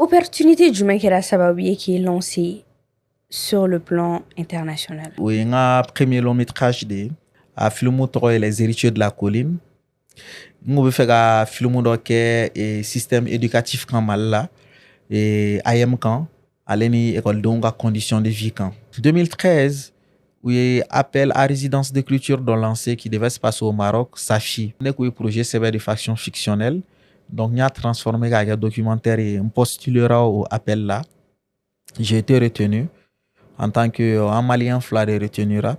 Opportunité jumɛn kɛra sababu ye k'i lancé sur le plan international? O ye n ka premier long métrage de ye a filimu tɔgɔ ye Les héritiers de la colline. N ko bɛ fɛ ka filimu dɔ kɛ système éducatif kan Mali la AEM kan ale ni ekɔlidenw ka condition de vie kan. 2013 u ye appel à résidence de culture dɔ lancé qui devait se passer au Maroc, Safi. Ne ko ye projet sɛbɛn de faction fictionnelle. Donc n y'a transformé k'a kɛ documentaire ye. N postulera au appel là. J'ai été retenu en tant que un Malien fila de retenura.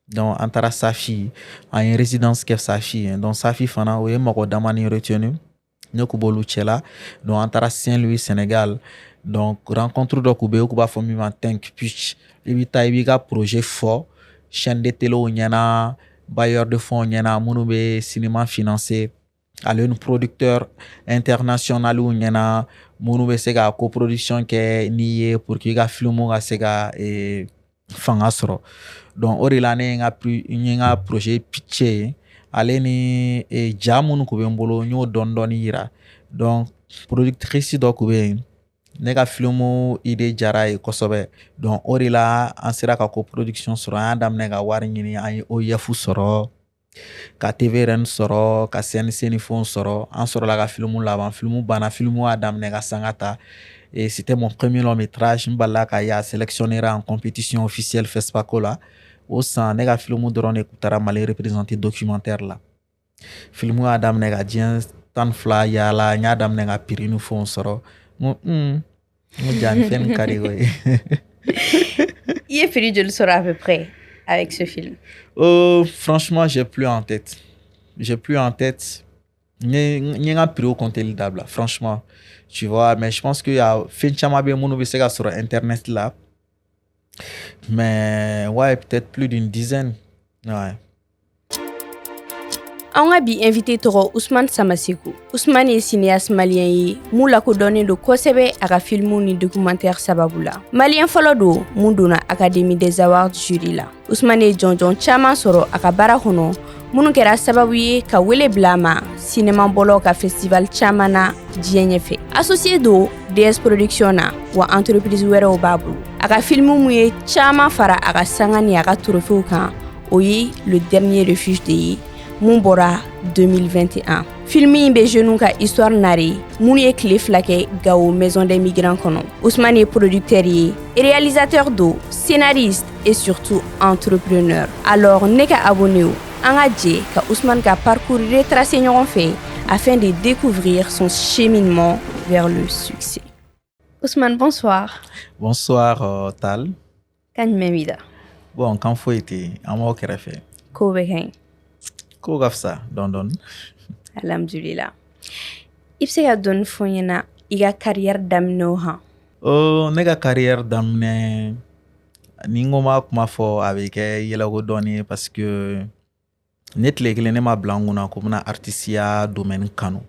Donc an taara Safi an ye résidence kɛ Safi ye. Donc Safi fana o ye mɔgɔ dama ni retenu ne ko b'olu cɛla. Donc an taara Saint-Louis Sénégal. Donc rencontre dɔ kun bɛ yen u kun b'a fɔ min ma Think Pitch. I bɛ taa i b'i ka projet fɔ chaîne de téléw ɲɛna, bailleur de fonds ɲɛna minnu bɛ cinéma financer, ale ni producteur international ɲɛna minnu bɛ se ka coproduction kɛ n'i ye pour que i ka film ka se ka fanga sɔrɔ. Donc o de la ne ye n ka projet pitché ye ale ni ja minnu kun bɛ n bolo n y'o dɔɔni dɔɔni yira. Donc productrice dɔ kun bɛ yen ne ka film idée jara ye kosɛbɛ. Donc o de la an sera ka coproduction sɔrɔ an y'a daminɛ ka wari ɲini an ye OIF sɔrɔ ka TVRN sɔrɔ ka CNC ni fɛnw sɔrɔ an sɔrɔla ka film laban film banna film y'a daminɛ ka sanga ta. Et c'était mon premier long métrage. N balila ka ye a sélectionnera en compétition officielle FESPACO la. O san ne ka film dɔrɔn de kun taara Mali représenter documentaire la. Film y'a daminɛ ka diɲɛ 12 yaala n y'a daminɛ ka prix ni fɛnw sɔrɔ. N ko ja nin fɛn nin ka di koyi. I ye prix joli sɔrɔ à peu près avec ce film? Franchement, j'ai plus en tête. N ye n ka prix compteli dabila franchement. Tu vois, mais je pense que y a fɛn caman bɛ minnu bɛ se ka sɔrɔ internet là. Mais ouais, peut-être plus d'une dizaine. Ouais. An ka bi invité tɔgɔ Ousmane Samassekou. Ousmane ye cinéaste malien ye mun lakodɔnnen don kosɛbɛ a ka filmu ni documentaire sababu la. Malien fɔlɔ don mun donna Académie des Awards jury la. Ousmane ye jɔnjɔn caman sɔrɔ a ka baara kɔnɔ minnu kɛra sababu ye ka wele bila a ma cinéma bɔlaw ka festival caman na diɲɛ ɲɛfɛ. Associé don DS Production na wa entreprise wɛrɛw b'a bolo. A ka filmu mun ye caman fara a ka sanga ni a ka trophées kan o ye Le Dernier Refuge de ye mun bɔra 2021. Film in bɛ jeunes ka histoire narrer mun ye tile 2 kɛ Gao Maison des Migrants kɔnɔ. Ousmane ye producteur ye, réalisateur do, scénariste et surtout entrepreneur. Alors ne ka abonné o an ka jɛ ka Ousmane ka parcours retracé ɲɔgɔn fɛ afin de découvrir son cheminement vers le succès. Ousmane, bonsoir. Bonsoir Tal. Kan jumɛn b'i da? Bon, kan foyi tɛ an b'aw kɛrɛfɛ. Ko bɛ ka ɲi. Ko ka fisa dɔɔni. Alhamdulillah. I bɛ se ka dɔɔni fɔ n ɲɛna i ka carrière daminɛw han? Ne ka carrière daminɛ ni n ko ma kuma fɔ a bɛ kɛ yɛlɛko dɔɔni ye parce que ne tile kelen ne ma bila n kunna ko n bɛna artistiya domaine kanu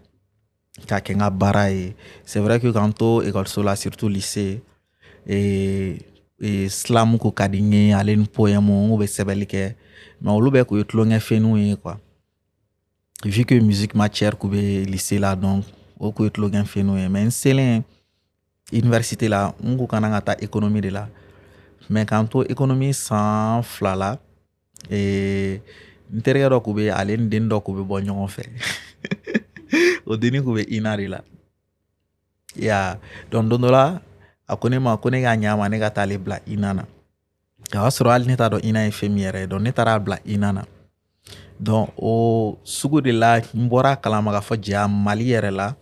k'a kɛ n ka baara ye. C'est vrai que k'an to école la surtout lycée slam ko ka di n ye ale ni poème n ko bɛ sɛbɛnni kɛ mais olu bɛɛ kun ye tulonkɛ fɛnw ye quoi. Vu que musique matière kun bɛ lycée la donc o kun ye tulonkɛ fɛnw ye mais n selen université la n ko kana ka taa économie de la mais k'an to économie san 2 la n terikɛ dɔ kun bɛ ale ni den dɔ kun bɛ bɔ ɲɔgɔn fɛ o dennin kun bɛ INA de la donc don dɔ la a ko ne ma ko ne k'a ɲa ma ne ka taa ale bila INA na. A y'a sɔrɔ hali ne t'a dɔn INA ye fɛn min yɛrɛ ye donc ne taara bila INA na. Donc o sugu de la n bɔra kalama k'a fɔ ja Mali yɛrɛ la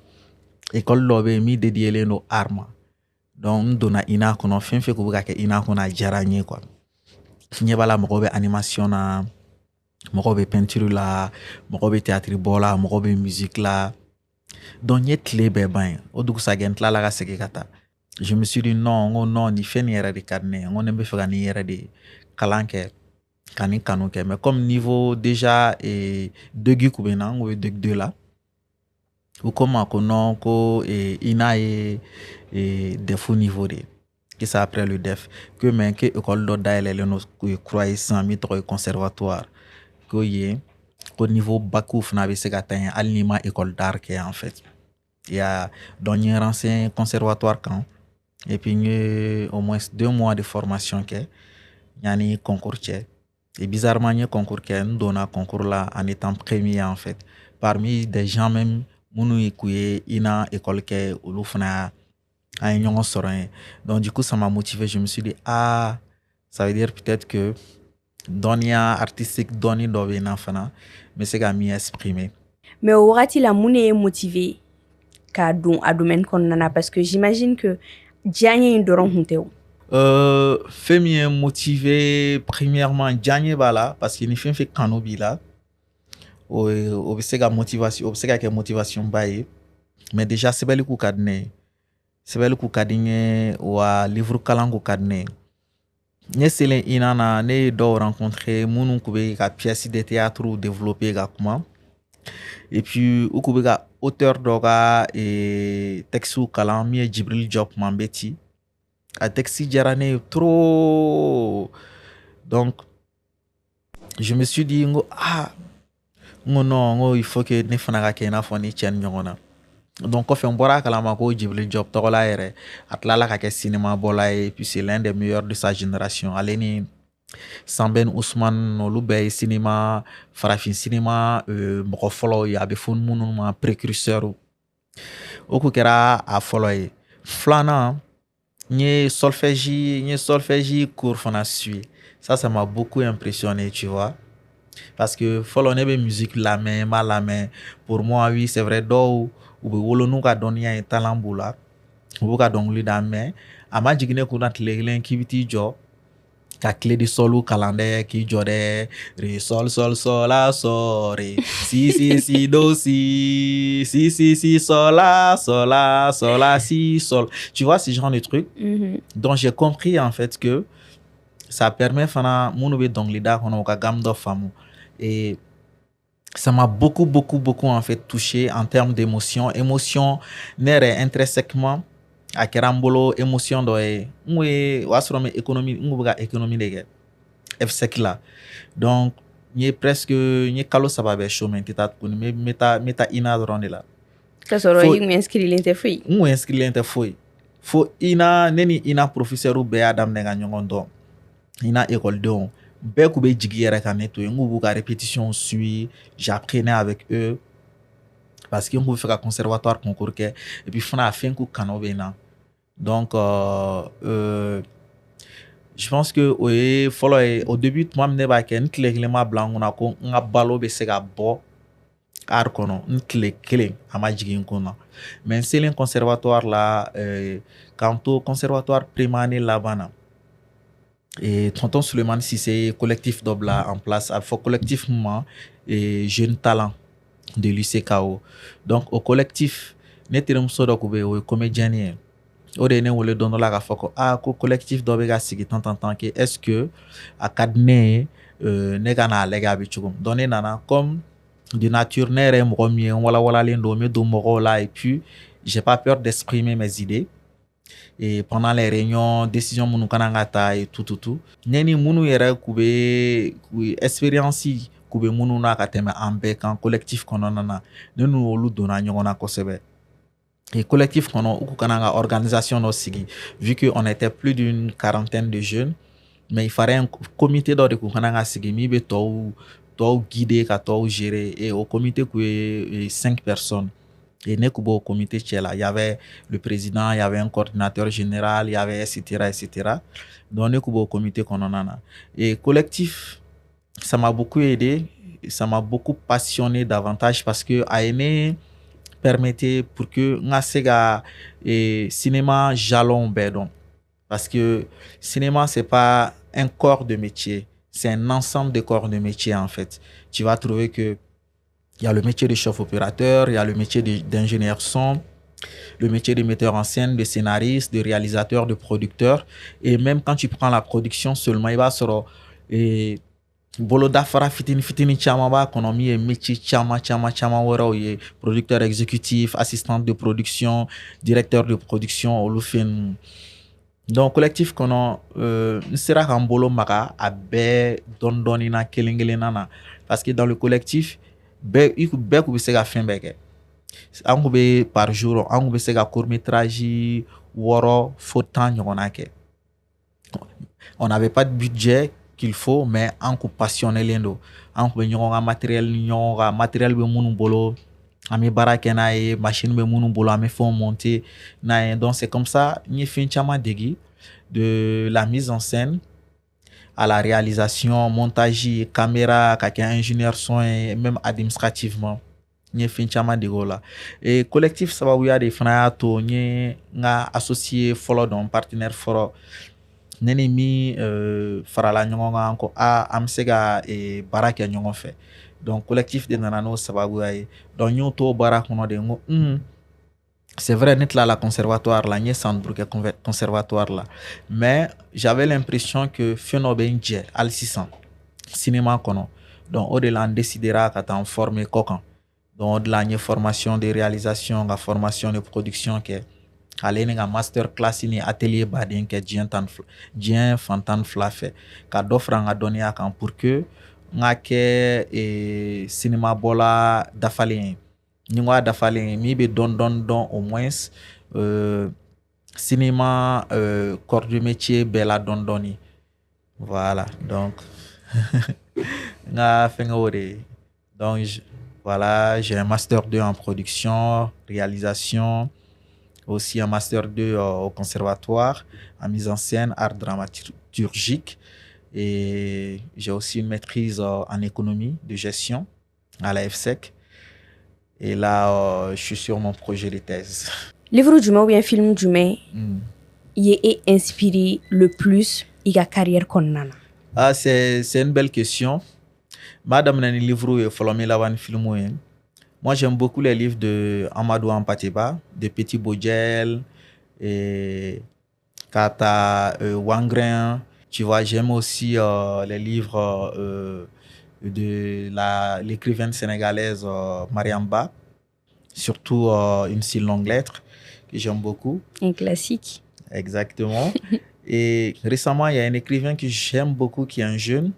école dɔ bɛ yen min dédiélen don art ma. Donc n donna INA kɔnɔ fɛn fɛn kun bɛ ka kɛ INA kɔnɔ a diyara n ye quoi. N ɲɛ b'a la mɔgɔw bɛ animation na, mɔgɔw bɛ peinture la, mɔgɔw bɛ théâtre bɔ la, mɔgɔw bɛ musique la. Donc n ye tile bɛɛ ban yen o dugusajɛ n tilala ka segin ka taa. Je me suis dit non, n ko non ni fɛn nin yɛrɛ de ka di ne ye. N ko ne bɛ fɛ ka nin yɛrɛ de kalan kɛ ka nin kanu kɛ mais comme niveau déjà degi kun bɛ n na n ko ye degi 2 la u ko n ma ko non ko INA ye DEF niveau de ye que c'est après le DEF que mais que école dɔ dayɛlɛlen don o ye kura ye sisan min tɔgɔ ye conservatoire ko yen ko niveau bac fana bɛ se ka taa yen hali n'i ma école d'art kɛ en fait. Donc il y a un ancien conservatoire quand et puis il y a au moins 2 mois de formation que il y a un concours que et bizarrement il y a un concours que nous donne un concours là en étant premier en fait parmi des gens même munu ikuye ina école que olu fana a ɲɔgɔn sɔrɔ yen. Donc du coup ça m'a motivé, je me suis dit ah ça veut dire peut-être que dɔnniya artistique dɔnni dɔ bɛ na fana mais c'est ka min exprimer. Mais au wagati la mun est motivé ka don a domaine kɔnɔna na parce que j'imagine que diya ɲɛ in dɔrɔn kun tɛ o. Fɛn min ye motivé premièrement diya ɲɛ b'a la parce que ni fɛn fɛn kanu b'i la o bɛ se ka motivation o bɛ se ka kɛ motivation ba ye mais déjà sɛbɛnni ka di ne ye sɛbɛnni ka di n ye wa livre kalan ka di ne ye. Ne selen ina na ne ye dɔw rencontré minnu kun bɛ ka pièce de théâtre développer ka kuma et puis u kun bɛ ka auteur dɔ ka texte kalan min ye Jibril Diop Mambeti a texte diyara ne ye trop donc je me suis dit ngo non ngo il faut que ne fana ka kɛ i n'a fɔ ni cɛ ni ɲɔgɔn na. Donc kɔfɛ n bɔra a kalama ko Jibril Diop tɔgɔla yɛrɛ a tilala ka kɛ cinéma bɔla ye et puis c'est l'un des meilleurs de sa génération ale ni Sanben Ousmane olu bɛɛ ye cinéma farafin cinéma mɔgɔ fɔlɔw ye a bɛ fɔ minnu ma précurseur o kun kɛra a fɔlɔ ye. Filanan n ye solfège cours fana suit ça m'a beaucoup impressionné tu vois parce que fɔlɔ ne bɛ musique lamɛn n b'a lamɛn pour moi oui c'est vrai dɔw u bɛ wolo n'u ka dɔnniya ye talent b'u la u b'u ka dɔnkili da mais a ma jigin ne kunna tile kelen k'i bɛ t'i jɔ ka clé de sol kalan dɛ k'i jɔ dɛ ré sol la sol ré si do si sol la si sol tu vois ce genre de truc. Donc j'ai compris en fait que ça permet fana minnu bɛ dɔnkili da kɔnɔ u ka gamme dɔ faamu et ça m'a beaucoup en fait touché en termes d'émotion ne yɛrɛ intrinsèquement a kɛra n bolo émotion dɔ ye o y'a sɔrɔ n bɛ ka économie de kɛ F5 la donc n ye kalo 3 bɛɛ chômé n tɛ taa tuguni n bɛ taa INA dɔrɔn de la. K'a sɔrɔ i kun inscrilen tɛ foyi. n kun inscrilen tɛ foyi fo INA ne ni INA professeur bɛɛ y'a daminɛ ka ɲɔgɔn dɔn INA écoledenw bɛɛ kun bɛ jigi yɛrɛ ka ne to yen n kun b'u ka répétition suit j'apprenais avec eux parce que n kun bɛ fɛ ka conservatoire concours kɛ et puis fana a fɛn kun kanu bɛ n na donc je pense que o ye fɔlɔ ye au début tuma min ne b'a kɛ n tile kelen ma bila n kunna ko n ka balo bɛ se ka bɔ art kɔnɔ n tile kelen a ma jigin n kun na mais n selen conservatoire la k'an to conservatoire première année laban na. Et tonton Suleiman Cissé collectif dɔ bila en place a bɛ fɔ collectif min ma jeune talent de l'UCKO donc au collectif ne terimuso dɔ kun bɛ yen o ye comédienne ye o de ye ne wele don dɔ la k'a fɔ ko ko collectif dɔ bɛ ka sigi tan que est-ce que a ka di ne ye ne ka n'a lajɛ a bɛ cogo min donc ne nana comme de nature ne yɛrɛ ye mɔgɔ min ye n walawalalen don n bɛ don mɔgɔw la et puis j'ai pas peur d'exprimer mes idées. Et pendant les réunions, décisions minnu kan ka ta et tout ne ni minnu yɛrɛ kun bɛ expérience kun bɛ minnu na ka tɛmɛ an bɛɛ kan collectif kɔnɔna na ne n'olu donna ɲɔgɔn na kosɛbɛ et collectif kɔnɔ u kun kan ka organisation dɔ sigi vu que on était plus d'une quarantaine de jeunes mais il fallait un comité dɔ de kun kan ka sigi min bɛ tɔw guider ka tɔw gérer et au comité kun ye 5 personnes. Et ne kun b'o comité cɛ la, il y avait le président, il y avait un coordinateur général, il y avait etc. Donc ne kun b'o comité kɔnɔna na. Et collectif, ça m'a beaucoup aidé, ça m'a beaucoup passionné davantage parce que a ye ne permettait pour que n ka se ka cinéma jalon bɛɛ dɔn parce que cinéma c'est pas un corps de métier, c'est un ensemble de corps de métier en fait. Tu vas trouver que il y a le métier de chef opérateur, il y a le métier d'ingénieur son, le métier de metteur en scène, de scénariste, de réalisateur, de producteur. Et même quand tu prends la production seulement, il va sɔrɔ bolo dafara fitini caman b'a kɔnɔ min ye métier caman wɛrɛw ye producteur exécutif, assistant de production, directeur de production olu fɛn ninnu. Donc collectif kɔnɔ n sera ka n bolo maga a bɛɛ dɔɔni na kelen na parce que dans le collectif bɛɛ kun bɛ se ka fɛn bɛɛ kɛ Par jour on se ka court métrage woro fotan on n'avait pas de budget qu'il faut mais on ko passionné lendo on ko matériel be munu bolo ami baraka na ye machine be munu bolo ami font monter na donc c'est comme ça ni fin chama degi de la mise en scène à la réalisation montage caméra kaka ingénieur son et même administrativement ni fin chama dego là et collectif sababu ya de fana to ni nga associé follow don partenaire foro nene mi farala ɲɔgɔn kan ko an bɛ se ka baara kɛ ɲɔgɔn fɛ donc collectif de nana n'o sababuya ye donc n y'o to baara kɔnɔ de n ko c'est vrai ne tilala conservatoire la n ye san 5 kɛ conservatoire la mais j'avais l'impression que fɛn dɔ bɛ n jɛ hali sisan cinéma kɔnɔ donc o de la n décidera ka taa n former kɔ kan donc o de la n ye formation de réalisation ka formation de production kɛ ale ni ka master class ni atelier baden kɛ diɲɛ fan tan ni fila fɛ ka dɔ fara n ka dɔnniya kan pour que n ka kɛ cinéma bɔla dafalen ye ni n ko a dafalen ye min bɛ dɔn au moins cinéma corps de métier bɛɛ la dɔɔni voilà donc n ka fɛngɛ o de ye donc voilà j'ai un master 2 en production réalisation aussi un master 2 au conservatoire en mise en scène, art dramaturgique. Et j'ai aussi une maîtrise en économie de gestion à la FSEC. Et là, je suis sur mon projet de thèse. Livre jumɛn ou bien film jumɛn est inspiré le plus i ka carrière kɔnɔna na? C'est une belle question. Madame nani livre et follow me lawan film. Moi, j'aime beaucoup les livres de Amadou Ampateba, de Petit Bojel et Kata Wangrin. Tu vois, j'aime aussi les livres de l'écrivaine sénégalaise Mariamba, surtout Une si longue lettre, que j'aime beaucoup. Un classique. Exactement. Et récemment, il y a un écrivain que j'aime beaucoup, qui est un jeune,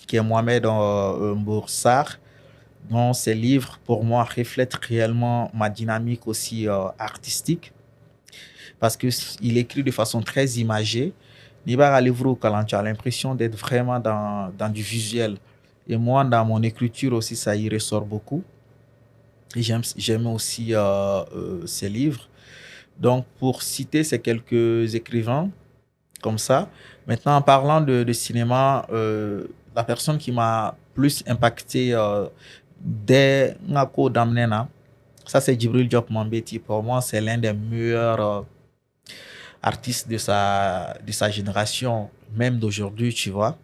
qui est Mohamed Mboursar. Donc, ces livres, pour moi, reflètent réellement ma dynamique aussi artistique parce qu'il écrit de façon très imagée. Nibara livre quand tu as l'impression d'être vraiment dans du visuel. Et moi, dans mon écriture aussi, ça y ressort beaucoup. Et j'aime aussi ces livres. Donc, pour citer ces quelques écrivains comme ça, maintenant, en parlant de cinéma, la personne qui m'a plus impacté dès Ngako Damnena, ça c'est Djibril Diop Mambéty. Pour moi, c'est l'un des meilleurs artistes de sa génération, même d'aujourd'hui, tu vois.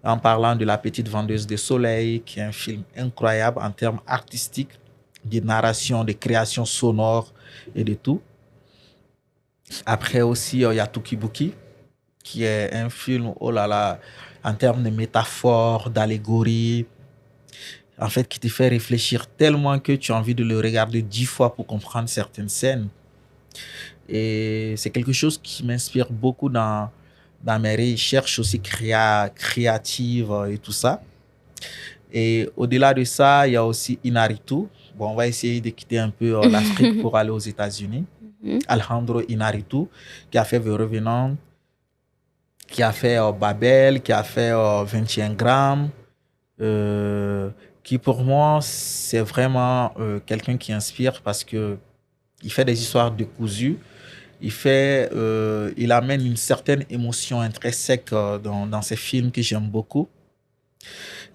En parlant de La Petite Vendeuse de Soleil, qui est un film incroyable en termes artistiques, de narration, de création sonore et de tout. Après aussi, il y a Tukibuki, qui est un film, oh là là, en termes de métaphores, d'allégories, en fait, qui te fait réfléchir tellement que tu as envie de le regarder 10 fois pour comprendre certaines scènes. Et c'est quelque chose qui m'inspire beaucoup dans mes recherches aussi créatives et tout ça. Et au-delà de ça, il y a aussi Inarritu. Bon, on va essayer de quitter un peu l'Afrique pour aller aux États-Unis. Alejandro Inarritu, qui a fait The Revenant, qui a fait Babel, qui a fait 21 grammes, qui pour moi, c'est vraiment quelqu'un qui inspire parce que il fait des histoires décousues. Il amène une certaine émotion intrinsèque dans ses films que j'aime beaucoup.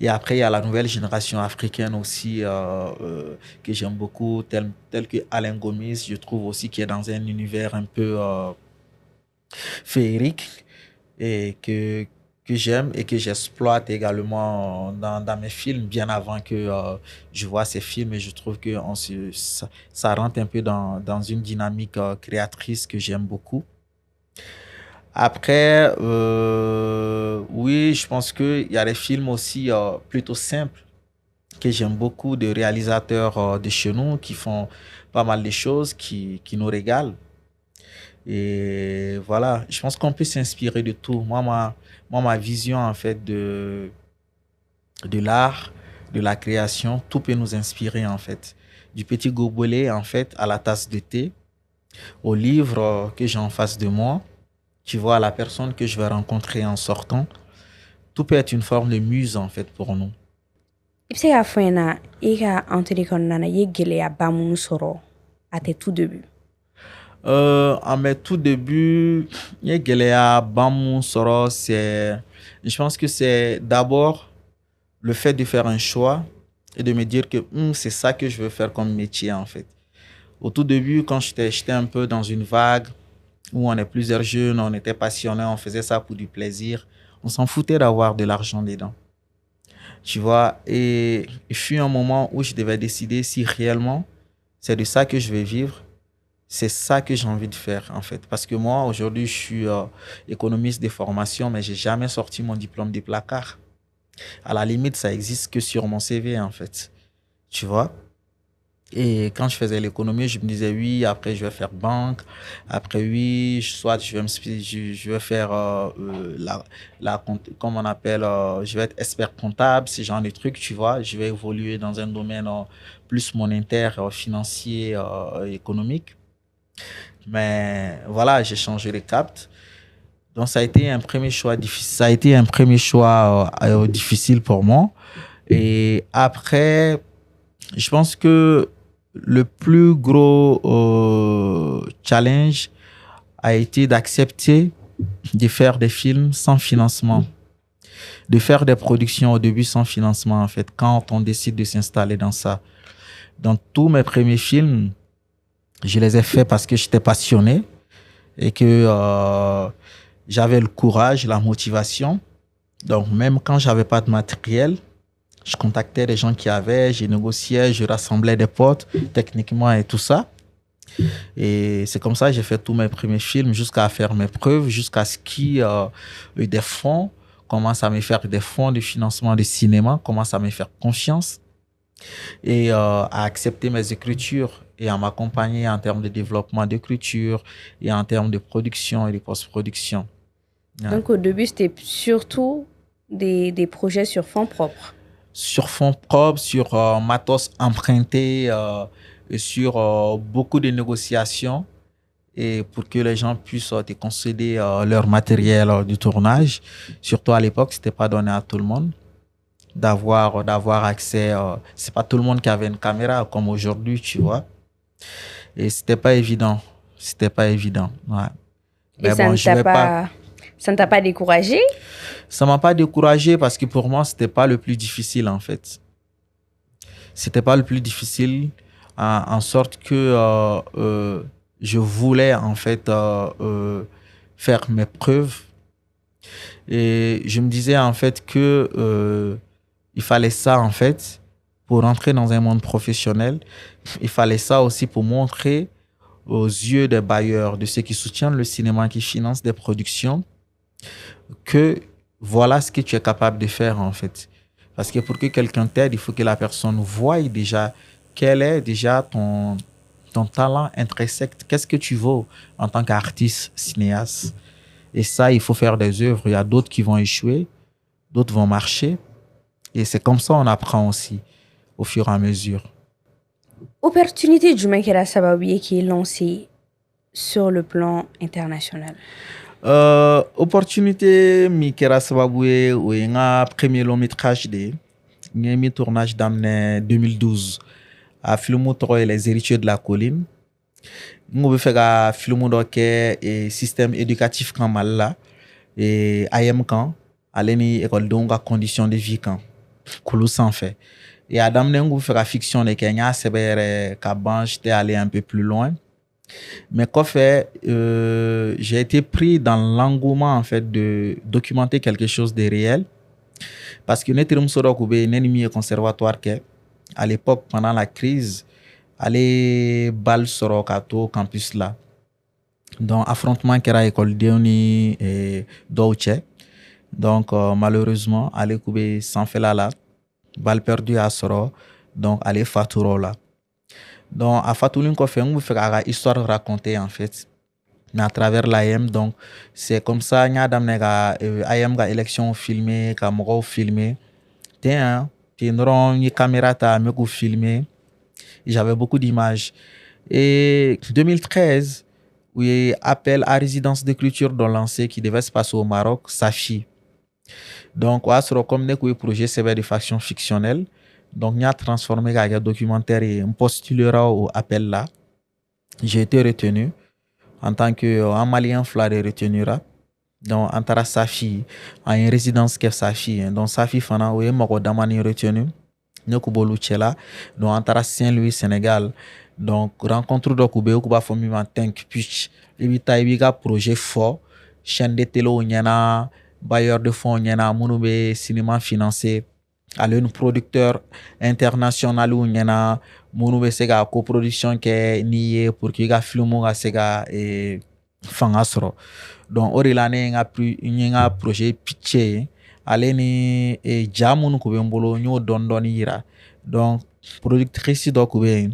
Et après, il y a la nouvelle génération africaine aussi que j'aime beaucoup, tel que Alain Gomis, je trouve aussi qu'il est dans un univers un peu féerique et que j'aime et que j'exploite également dans mes films bien avant que je vois ces films, et je trouve que ça rentre un peu dans une dynamique créatrice que j'aime beaucoup. Après, oui, je pense qu'il y a des films aussi plutôt simples que j'aime beaucoup, de réalisateurs de chez nous qui font pas mal de choses, qui nous régalent. Et voilà, je pense qu'on peut s'inspirer de tout. Moi, ma vision en fait de l'art, de la création, tout peut nous inspirer en fait. du petit gobelet en fait à la tasse de thé, au livre que j'ai en face de moi, tu vois, à la personne que je vais rencontrer en sortant. Tout peut être une forme de muse en fait pour nous. I bɛ se k'a fɔ n ɲɛna i ka entrée kɔnɔna na i ye gɛlɛyaba minnu sɔrɔ à tes tout débuts. À mes tout débuts, il y a Gelea Bamou Soro, je pense que c'est d'abord le fait de faire un choix et de me dire que c'est ça que je veux faire comme métier en fait. Au tout début, quand j'étais un peu dans une vague où on est plusieurs jeunes, on était passionnés, on faisait ça pour du plaisir, on s'en foutait d'avoir de l'argent dedans. Tu vois, et il fut un moment où je devais décider si réellement c'est de ça que je vais vivre. C'est ça que j'ai envie de faire, en fait. Parce que moi, aujourd'hui, je suis économiste de formation, mais j'ai jamais sorti mon diplôme des placards. À la limite, ça existe que sur mon CV, en fait. Tu vois? Et quand je faisais l'économie, je me disais, oui, après, je vais faire banque. Après, oui, soit je vais faire comme on appelle, je vais être expert comptable, ce genre de trucs, tu vois. Je vais évoluer dans un domaine plus monétaire, financier, économique. Mais voilà, j'ai changé les caps. Donc, ça a été un premier choix difficile. Ça a été un premier choix difficile pour moi. Et après, je pense que le plus gros challenge a été d'accepter de faire des films sans financement. De faire des productions au début sans financement, en fait, quand on décide de s'installer dans ça. Dans tous mes premiers films, je les ai faits parce que j'étais passionné et que j'avais le courage, la motivation. Donc, même quand j'avais pas de matériel, je contactais des gens qui avaient, je négociais, je rassemblais des potes techniquement et tout ça. Et c'est comme ça que j'ai fait tous mes premiers films jusqu'à faire mes preuves, jusqu'à ce qu'il y ait des fonds, commence à me faire des fonds de financement de cinéma, commence à me faire confiance et à accepter mes écritures et à m'accompagner en termes de développement d'écriture et en termes de production et de post-production. Ouais. Donc au début, c'était surtout des projets sur fonds propres. Sur fonds propres, sur matos emprunté, et sur beaucoup de négociations et pour que les gens puissent te concéder leur matériel de tournage. Surtout à l'époque, c'était pas donné à tout le monde d'avoir accès. C'est pas tout le monde qui avait une caméra comme aujourd'hui, tu vois. Et c'était pas évident. C'était pas évident. Ouais. Et mais ça bon, ça ne t'a pas découragé? Ça m'a pas découragé parce que pour moi, c'était pas le plus difficile en fait. C'était pas le plus difficile en sorte que je voulais en fait faire mes preuves. Et je me disais en fait que il fallait ça en fait pour entrer dans un monde professionnel. Il fallait ça aussi pour montrer aux yeux des bailleurs, de ceux qui soutiennent le cinéma, qui financent des productions, que voilà ce que tu es capable de faire en fait. Parce que pour que quelqu'un t'aide, il faut que la personne voie déjà quel est déjà ton talent intrinsèque. Qu'est-ce que tu vaux en tant qu'artiste, cinéaste. Et ça, il faut faire des œuvres. Il y a d'autres qui vont échouer, d'autres vont marcher. Et c'est comme ça qu'on apprend aussi au fur et à mesure. Opportunité du Kera Sababu qui est lancée sur le plan international. Opportunité mi Kera Sababu ou un premier long métrage de un tournage d'année 2012 à film Les héritiers de la colline. Nous avons fait un film et système éducatif quand mal là et IM quand à l'école donc conditions de vie quand Koulou s'en fait. Et Adam Nengu fait la fiction de Kenya, c'est vrai qu'avant j'étais allé un peu plus loin. Mais qu'en fait, j'ai été pris dans l'engouement en fait de documenter quelque chose de réel. Parce que nous sommes un ennemi conservatoire à l'époque, pendant la crise, aller bal sorokato campus là. Donc affrontement qui era école Deoni et Douche. Donc malheureusement, aller couper sans fait là. Balle perdue à Soro, donc aller Faturo là. Donc à Fatouline qu'on fait, on fait une histoire racontée en fait, mais à travers l'AM. Donc c'est comme ça, il y a des AM ga élection filmée, caméra filmée. T'es une caméra ta me filmé Et j'avais beaucoup d'images. Et 2013, où il y a appel à résidence de culture dans lancé qui devait se passer au Maroc, Safi. Donc, on a sur comme des projets sévères de faction fictionnelle. Donc, on a transformé un documentaire et un postulera au appel là. J'ai été retenu en tant que Malien fleur retenu là. Donc, en tara Safi, en une résidence que Safi. Donc, Safi fana, oui, mako damani retenu. Nous kubolu chela. Donc, en tara Saint-Louis, Sénégal. Donc, rencontre de Koubé, Kouba Fomi Tank Pitch. Ibita Ibiga projet fort. Chaîne de télé, on y en a. Bailleur de fonds, on y en a. Mounoube cinéma financé. Alors, un producteur international, on y en a. Mounoube sega coproduction qui nié pour qu'il y ait film sega et fangasro. Donc, au delà un projet pitché. Ale ni jamun ko be mbolo nyo don yira. Donc, productrice do ko be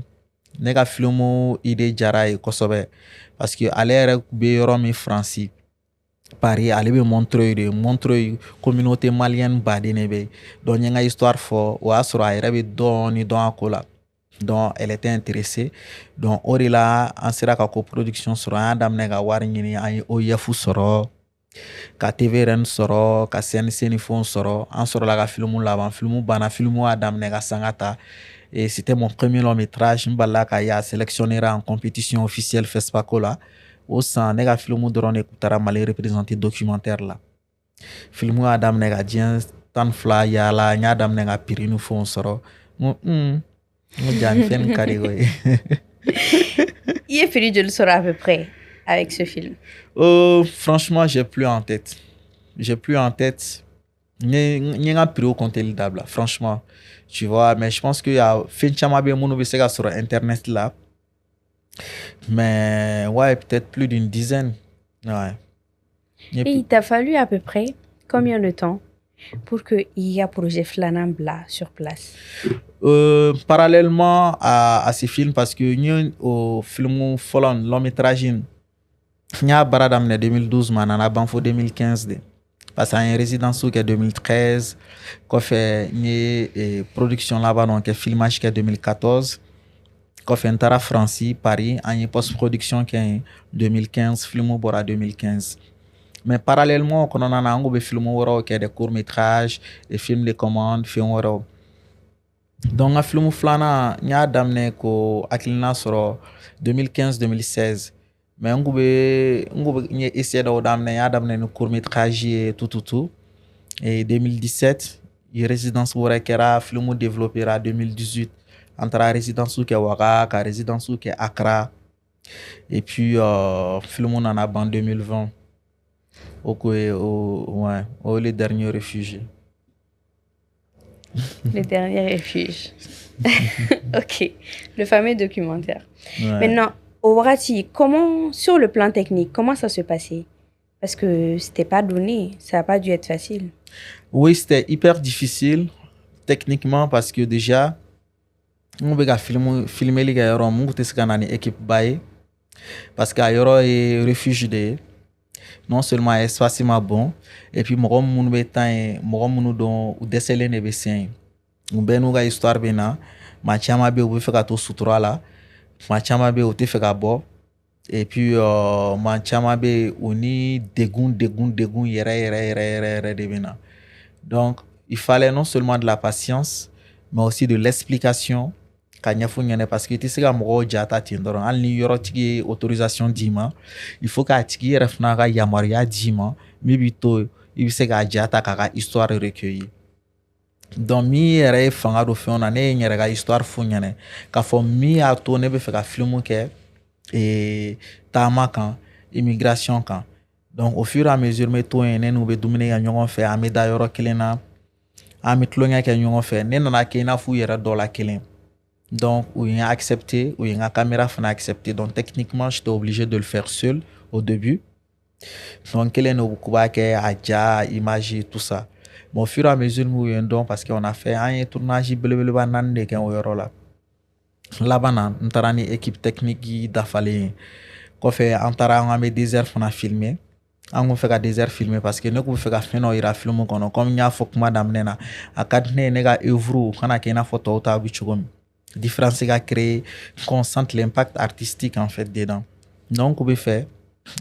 ne ka filmu ide jara e kosobe parce que ale yɛrɛ be yɔrɔ min France Paris ale be Montreuil communauté malienne baden be donc n ka histoire fɔ o y'a sɔrɔ a yɛrɛ be dɔɔni dɔn a ko la donc elle était intéressée donc o de la an sera ka coproduction sɔrɔ an y'a daminɛ ka wari ɲini an ye OIF sɔrɔ ka TVRN sɔrɔ ka CNC ni fɛnw sɔrɔ an sɔrɔla ka filmu laban filmu banna filmu a daminɛ ka sanga ta et c'était mon premier long métrage n balila ka ya sélectionné en compétition officielle FESPACO la o san ne ka filmu dɔrɔn de taara Mali représenté documentaire la filmu a daminɛ ka diɲɛ 12 yaala n y'a daminɛ ka prix ni fɛnw sɔrɔ n ko jani fɛn ka di koyi. Il est fini de le sauver à peu près avec ce film. Franchement, j'ai plus en tête. N'y a plus au compte d'abla. Franchement, tu vois. Mais je pense qu'il y a fait sur Internet là. Mais ouais, peut-être plus d'une dizaine. Ouais. Et il t'a fallu à peu près combien de temps pour qu'il y ait un projet Flanambla sur place? Parallèlement à ces films, parce que nous, au film Folon, long métrage, nous avons baradam 2012, mais nous avons fait 2015. Parce qu'il y a une résidence qui est 2013, qu'on fait une production là-bas, donc un filmage qui est 2014, qu'on fait un Tara France, Paris, une post-production qui est 2015, film au 2015. Mais parallèlement, on a un film qui est des courts-métrages, des films de commande, films. Donc, un film flana, nous avons akilina sur 2015-2016. Mais on a essayé d'amener un court-métrage et tout. Et 2017, il y a résidence qui a film développé en 2018. Entre la résidence qui est Ouaga, la résidence qui est Accra. Et puis, film on en a en 2020. Les derniers réfugiés. Les derniers refuges. Ok, le fameux documentaire. Ouais. Maintenant, au Warati, comment, sur le plan technique, comment ça se passait? Parce que c'était pas donné, ça n'a pas dû être facile. Oui, c'était hyper difficile techniquement parce que déjà, on veut filmer les gars, on veut une équipe baille parce qu'il y aura des refuges de non seulement espace bon et puis moi mon bétain moi mon don ou déceler les bessins on ben nous histoire bena ma chama be ou faire tout sutura là ma chama be ou te faire bo et puis ma chama be oni dégoût yere de bena. Donc il fallait non seulement de la patience mais aussi de l'explication parce que tu sais que moi jata tindoro al ni yoro tigi autorisation dima il faut que tigi refna ga yamaria dima mibito il sait que jata ka histoire recueillie donc mi re fanga do fe on ne nyere ga histoire fu nyane ka fo mi a to ne be fe ka film ke et tamakan immigration kan donc au fur et à mesure me to ene no be dumine ya nyongo fe ameda yoro kelena amitlonya ke nyongo fe ne na ke na fu yere do la kelen. Donc, où il a accepté, où il a caméra a accepté. Donc, techniquement, j'étais obligé de le faire seul au début. Donc, quel est nos coubacs, adja, image, tout ça. Mais au fur et à mesure, nous parce qu'on a fait un tournage là. Là-bas, on a une équipe technique d'affaires. Qu'on fait, on a mis des heures pour filmer. On fait des heures filmer parce que nous pouvons faire un film film comme il y a faut que madame nena à quatre nena œuvre quand on a une photo au tabu. différence qu'a créé, qu'on sente l'impact artistique en fait dedans. Donc, on peut faire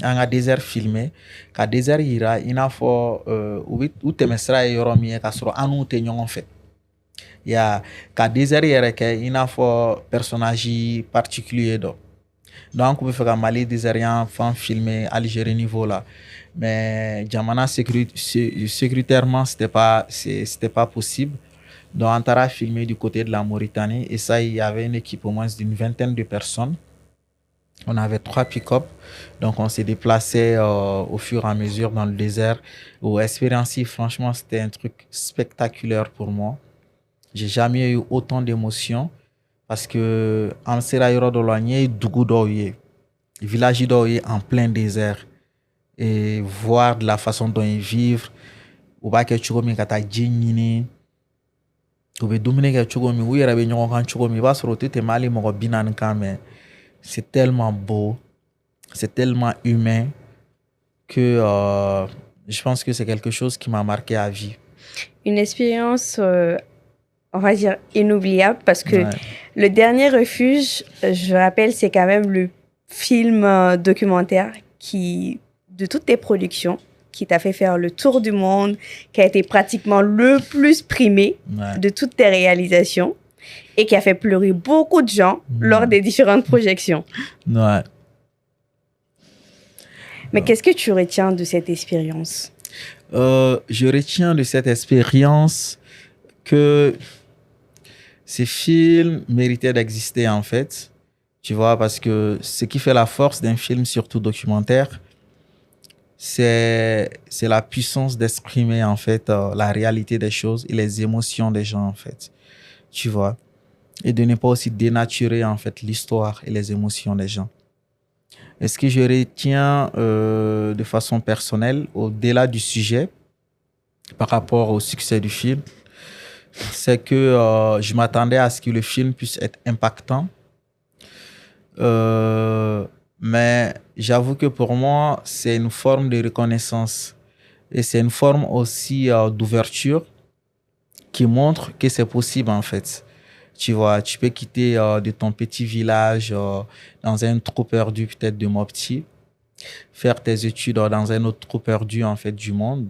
un désert filmé, qu'à désert ira, il a faut où te mesra et yoromie, qu'à sera un ou en fait. Il y a qu'à désert il a faut personnage particulier donc on peut faire un Mali désérien, fan filmé Algérie niveau là. Mais Jamana sécuritairement c'était pas possible. Donc on a filmé du côté de la Mauritanie et ça il y avait une équipe au moins d'une vingtaine de personnes. On avait 3 pick-up, donc on s'est déplacé au fur et à mesure dans le désert. Au expérience, franchement, c'était un truc spectaculaire pour moi. J'ai jamais eu autant d'émotions parce que en sera yoro do loigné Dougou doye, village doye en plein désert et voir de la façon dont ils vivent. Ou ba ke chugo mi kata jingini. Ou be dumine ke chugo mi uyera be nyongo kan chugo mi ba sorote te mali mo binan kame. C'est tellement beau, c'est tellement humain que je pense que c'est quelque chose qui m'a marqué à vie. Une expérience, on va dire, inoubliable parce que le dernier refuge, je rappelle, c'est quand même le film documentaire de toutes tes productions, qui t'a fait faire le tour du monde, qui a été pratiquement le plus primé de toutes tes réalisations. Et qui a fait pleurer beaucoup de gens lors des différentes projections. Ouais. Mais qu'est-ce que tu retiens de cette expérience? Je retiens de cette expérience que ces films méritaient d'exister en fait. Tu vois, parce que ce qui fait la force d'un film, surtout documentaire, c'est la puissance d'exprimer en fait la réalité des choses et les émotions des gens en fait. Tu vois, et de ne pas aussi dénaturer en fait l'histoire et les émotions des gens. Et ce que je retiens de façon personnelle, au-delà du sujet, par rapport au succès du film, c'est que je m'attendais à ce que le film puisse être impactant. Mais j'avoue que pour moi, c'est une forme de reconnaissance. Et c'est une forme aussi d'ouverture qui montre que c'est possible en fait. Tu vois, tu peux quitter de ton petit village dans un trou perdu peut-être de Mopti, faire tes études dans un autre trou perdu en fait du monde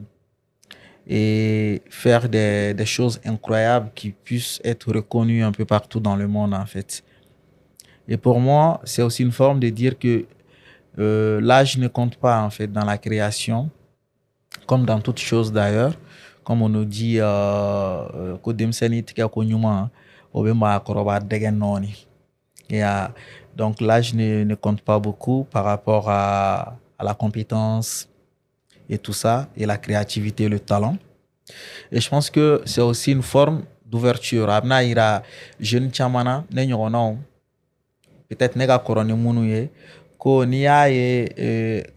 et faire des choses incroyables qui puissent être reconnues un peu partout dans le monde en fait. Et pour moi, c'est aussi une forme de dire que l'âge ne compte pas en fait dans la création, comme dans toute chose d'ailleurs. Comme on nous dit, donc l'âge ne compte pas beaucoup par rapport à la compétence et tout ça, et la créativité et le talent. Et je pense que c'est aussi une forme d'ouverture. Abna ira jeune chamana ne nyonao peut-être nega korone munu ko niya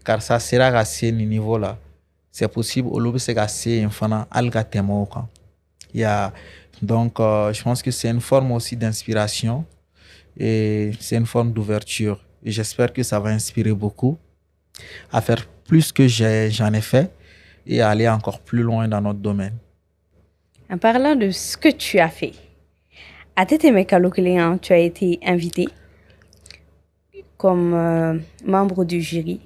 karsa sera ga se ni niveau là. C'est possible au lobe se ga se infana alga temo kan. Donc je pense que c'est une forme aussi d'inspiration et c'est une forme d'ouverture. Et j'espère que ça va inspirer beaucoup à faire plus que j'en ai fait et à aller encore plus loin dans notre domaine. En parlant de ce que tu as fait, à Tétémé Kalokléen, tu as été invité comme membre du jury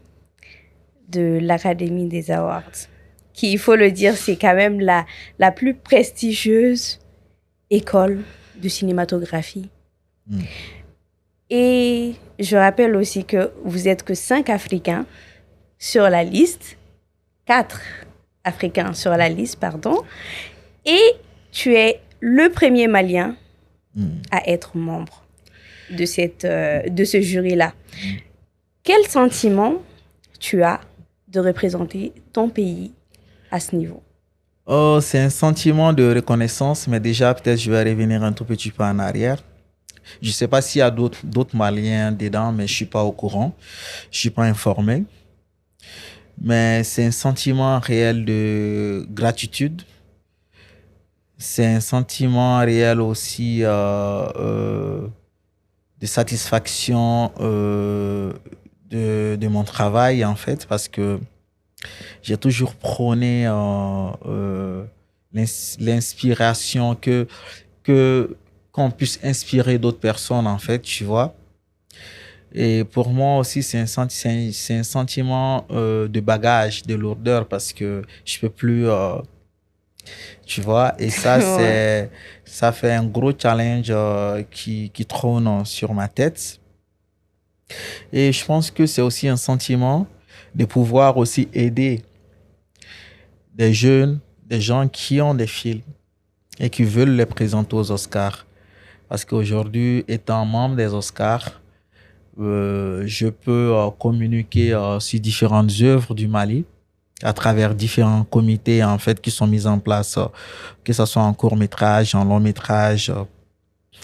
de l'Académie des Awards, qui, il faut le dire, c'est quand même la plus prestigieuse école de cinématographie. Et je rappelle aussi que vous êtes que 5 Africains sur la liste, 4 Africains sur la liste, pardon, et tu es le premier Malien à être membre de ce jury-là. Quel sentiment tu as de représenter ton pays à ce niveau? Oh, c'est un sentiment de reconnaissance, mais déjà, peut-être je vais revenir un tout petit peu en arrière. Je ne sais pas s'il y a d'autres Maliens dedans, mais je ne suis pas au courant. Je ne suis pas informé. Mais c'est un sentiment réel de gratitude. C'est un sentiment réel aussi de satisfaction de mon travail, en fait, parce que j'ai toujours prôné l'inspiration que qu'on puisse inspirer d'autres personnes, en fait, tu vois. Et pour moi aussi, c'est un sentiment de bagage, de lourdeur, parce que je peux plus, tu vois. Et ça, Ouais. ça fait un gros challenge qui trône sur ma tête. Et je pense que c'est aussi un sentiment de pouvoir aussi aider des jeunes, des gens qui ont des films et qui veulent les présenter aux Oscars. Parce qu'aujourd'hui, étant membre des Oscars, je peux communiquer sur différentes œuvres du Mali à travers différents comités en fait qui sont mis en place, que ce soit en court-métrage, en long-métrage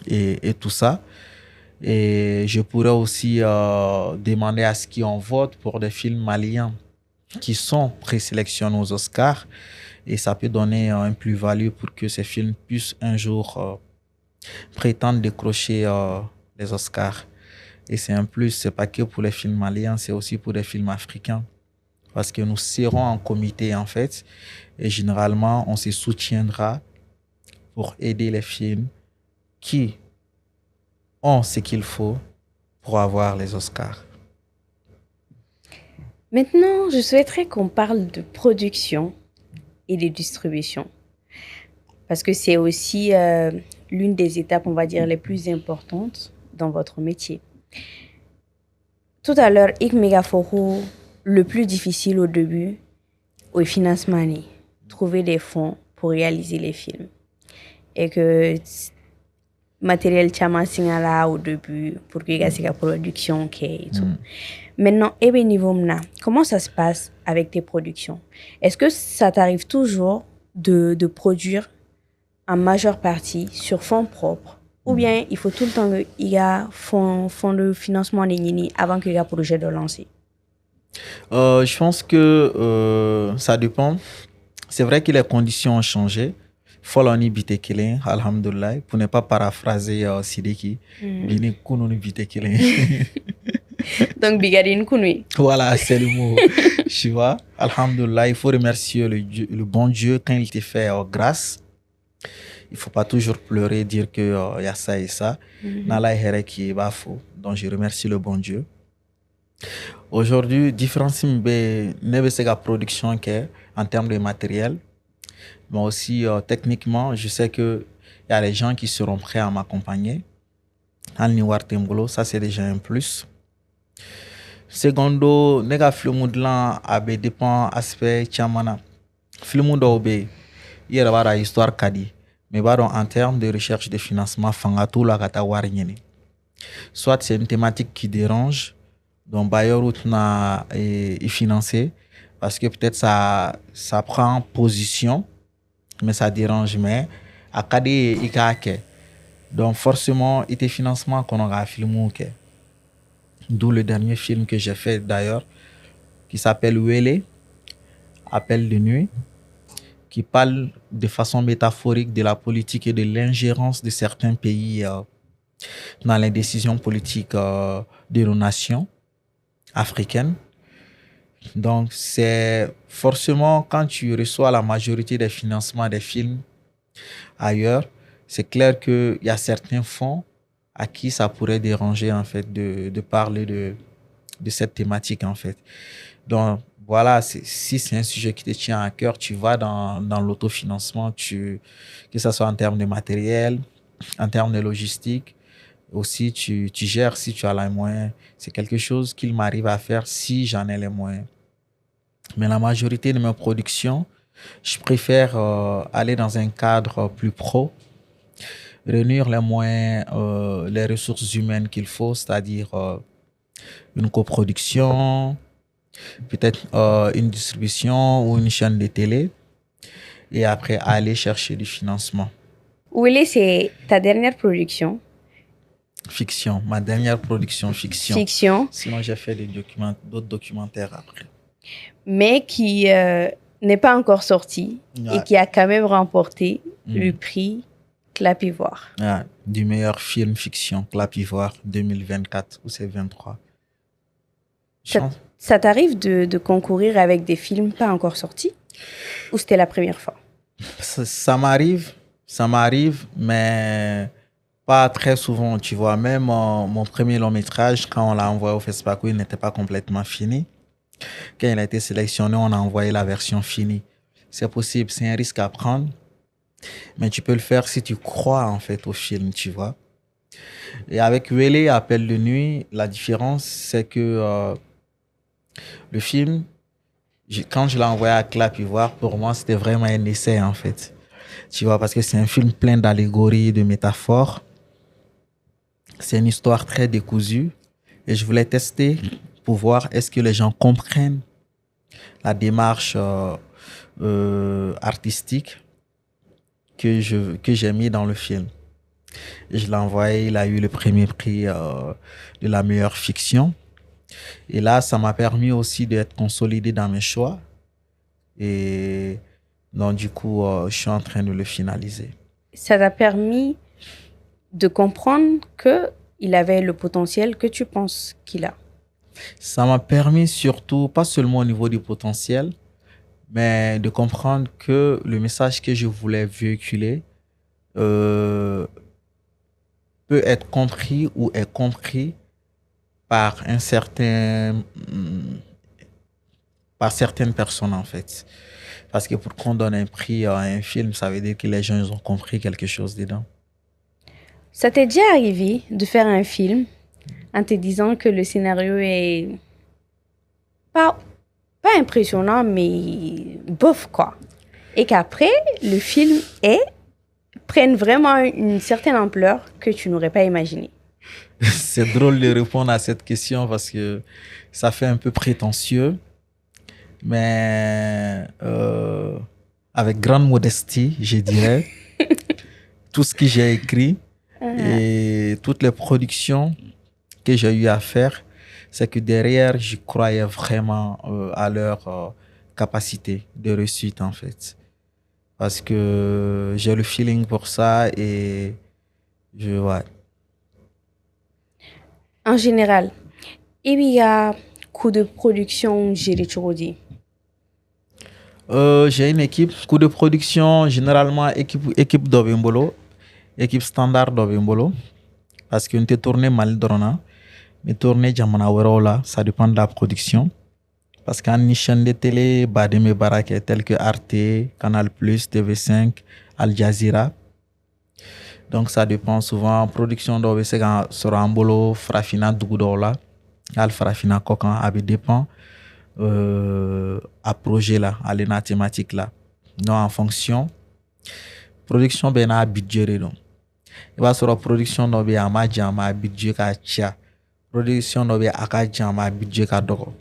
et tout ça. Et je pourrais aussi demander à ce qu'on vote pour des films maliens qui sont présélectionnés aux Oscars. Et ça peut donner un plus-value pour que ces films puissent un jour prétendre décrocher les Oscars. Et c'est un plus, c'est pas que pour les films maliens, c'est aussi pour les films africains. Parce que nous serons en comité, en fait, et généralement, on se soutiendra pour aider les films qui ont ce qu'il faut pour avoir les Oscars. Maintenant, je souhaiterais qu'on parle de production et de distribution. Parce que c'est aussi l'une des étapes, on va dire, les plus importantes dans votre métier. Tout à l'heure, ik Megaforo, le plus difficile au début, au financement, trouver des fonds pour réaliser les films. Et que matériel chama singala au début pour que la production et tout. Maintenant, niveau comment ça se passe avec tes productions? Est-ce que ça t'arrive toujours de produire en majeure partie sur fonds propres? Ou bien il faut tout le temps qu'il y a fonds de financement avant qu'il y ait un projet de lancer? Je pense que ça dépend. C'est vrai que les conditions ont changé. Foloni bitekele, alhamdulillah, pour ne pas paraphraser Sidiki. Bini kununi bitekele. Donc, bigadine kunui. Voilà, c'est le mot. Tu vois, alhamdulillah, il faut remercier le bon Dieu quand il te fait grâce. Il faut pas toujours pleurer, dire que y a ça et ça. Nala here qui est bafo. Donc, je remercie le bon Dieu. Aujourd'hui, différence c'est la production en termes de matériel, mais aussi techniquement, je sais que il y a des gens qui seront prêts à m'accompagner. Ça c'est déjà un plus. Secondo, nega filmu dlan abe dépend aspect chamana. Filmu do be yera bara histoire kadi, mais bara en termes de recherche de financement fanga tout la kata wari nyene. Soit c'est une thématique qui dérange, donc bailleur n'a financé parce que peut-être ça prend position, mais ça dérange. Mais à Kadi Ikake, donc forcément, il y a financement qu'on aura filmé. D'où le dernier film que j'ai fait d'ailleurs, qui s'appelle Wele, Appel de nuit, qui parle de façon métaphorique de la politique et de l'ingérence de certains pays dans les décisions politiques de nos nations africaines. Donc, c'est forcément quand tu reçois la majorité des financements des films ailleurs, c'est clair qu'il y a certains fonds à qui ça pourrait déranger en fait de parler de cette thématique en fait. Donc, voilà, si c'est un sujet qui te tient à cœur, tu vas dans l'autofinancement, que ce soit en termes de matériel, en termes de logistique. Aussi, tu gères si tu as les moyens. C'est quelque chose qu'il m'arrive à faire si j'en ai les moyens. Mais la majorité de mes productions, je préfère aller dans un cadre plus pro, réunir les moyens, les ressources humaines qu'il faut, c'est-à-dire une coproduction, peut-être une distribution ou une chaîne de télé, et après aller chercher du financement. Wele, c'est ta dernière production? Fiction, ma dernière production fiction. Fiction. Sinon, j'ai fait d'autres documentaires après. Mais qui n'est pas encore sorti et qui a quand même remporté le prix Clap Ivoire. Du meilleur film fiction Clap Ivoire 2024 ou c'est 23. Ça t'arrive de concourir avec des films pas encore sortis ou c'était la première fois? Ça m'arrive, mais Pas très souvent, tu vois. Même mon premier long métrage, quand on l'a envoyé au FESPACO, il n'était pas complètement fini. Quand il a été sélectionné, on a envoyé la version finie. C'est possible, c'est un risque à prendre, mais tu peux le faire si tu crois en fait au film, tu vois. Et avec Wele, Appel de nuit, la différence, c'est que le film, quand je l'ai envoyé à Clap Ivoire, pour moi, c'était vraiment un essai en fait. Tu vois, parce que c'est un film plein d'allégories, de métaphores. C'est une histoire très décousue. Et je voulais tester pour voir est-ce que les gens comprennent la démarche artistique que j'ai mis dans le film. Et je l'ai envoyé, il a eu le premier prix de la meilleure fiction. Et là, ça m'a permis aussi d'être consolidé dans mes choix. Et donc, du coup, je suis en train de le finaliser. Ça t'a permis de comprendre qu'il avait le potentiel que tu penses qu'il a. Ça m'a permis surtout, pas seulement au niveau du potentiel, mais de comprendre que le message que je voulais véhiculer peut être compris ou est compris par par certaines personnes en fait. Parce que pour qu'on donne un prix à un film, ça veut dire que les gens ils ont compris quelque chose dedans. Ça t'est déjà arrivé de faire un film en te disant que le scénario est pas impressionnant, mais bof quoi. Et qu'après, le film prenne vraiment une certaine ampleur que tu n'aurais pas imaginé. C'est drôle de répondre à cette question parce que ça fait un peu prétentieux. Mais avec grande modestie, je dirais, tout ce que j'ai écrit et toutes les productions que j'ai eu à faire, c'est que derrière, je croyais vraiment à leur capacité de réussite, en fait. Parce que j'ai le feeling pour ça et ouais. En général, il y a coût de production géré Chorodi. J'ai une équipe, coût de production, généralement équipe d'Obimbolo, équipe standard d'Obimbolo, parce qu'une tournée mal drona, mais tournée Jamana Werola, ça dépend de la production. Parce qu'en une chaîne de télé, Bademe Barake, telles que Arte, Canal+, TV5, Al Jazeera. Donc ça dépend souvent. Production d'Obesega sera en bolo, Frafina Dougoudola, Al Frafina Kokan, Abi dépend. À projet là, à la thématique là. Non, en fonction, production ben a budget donc. Il va sur production no be ama budget ka chia. Production no be aka ama budget ka dogo.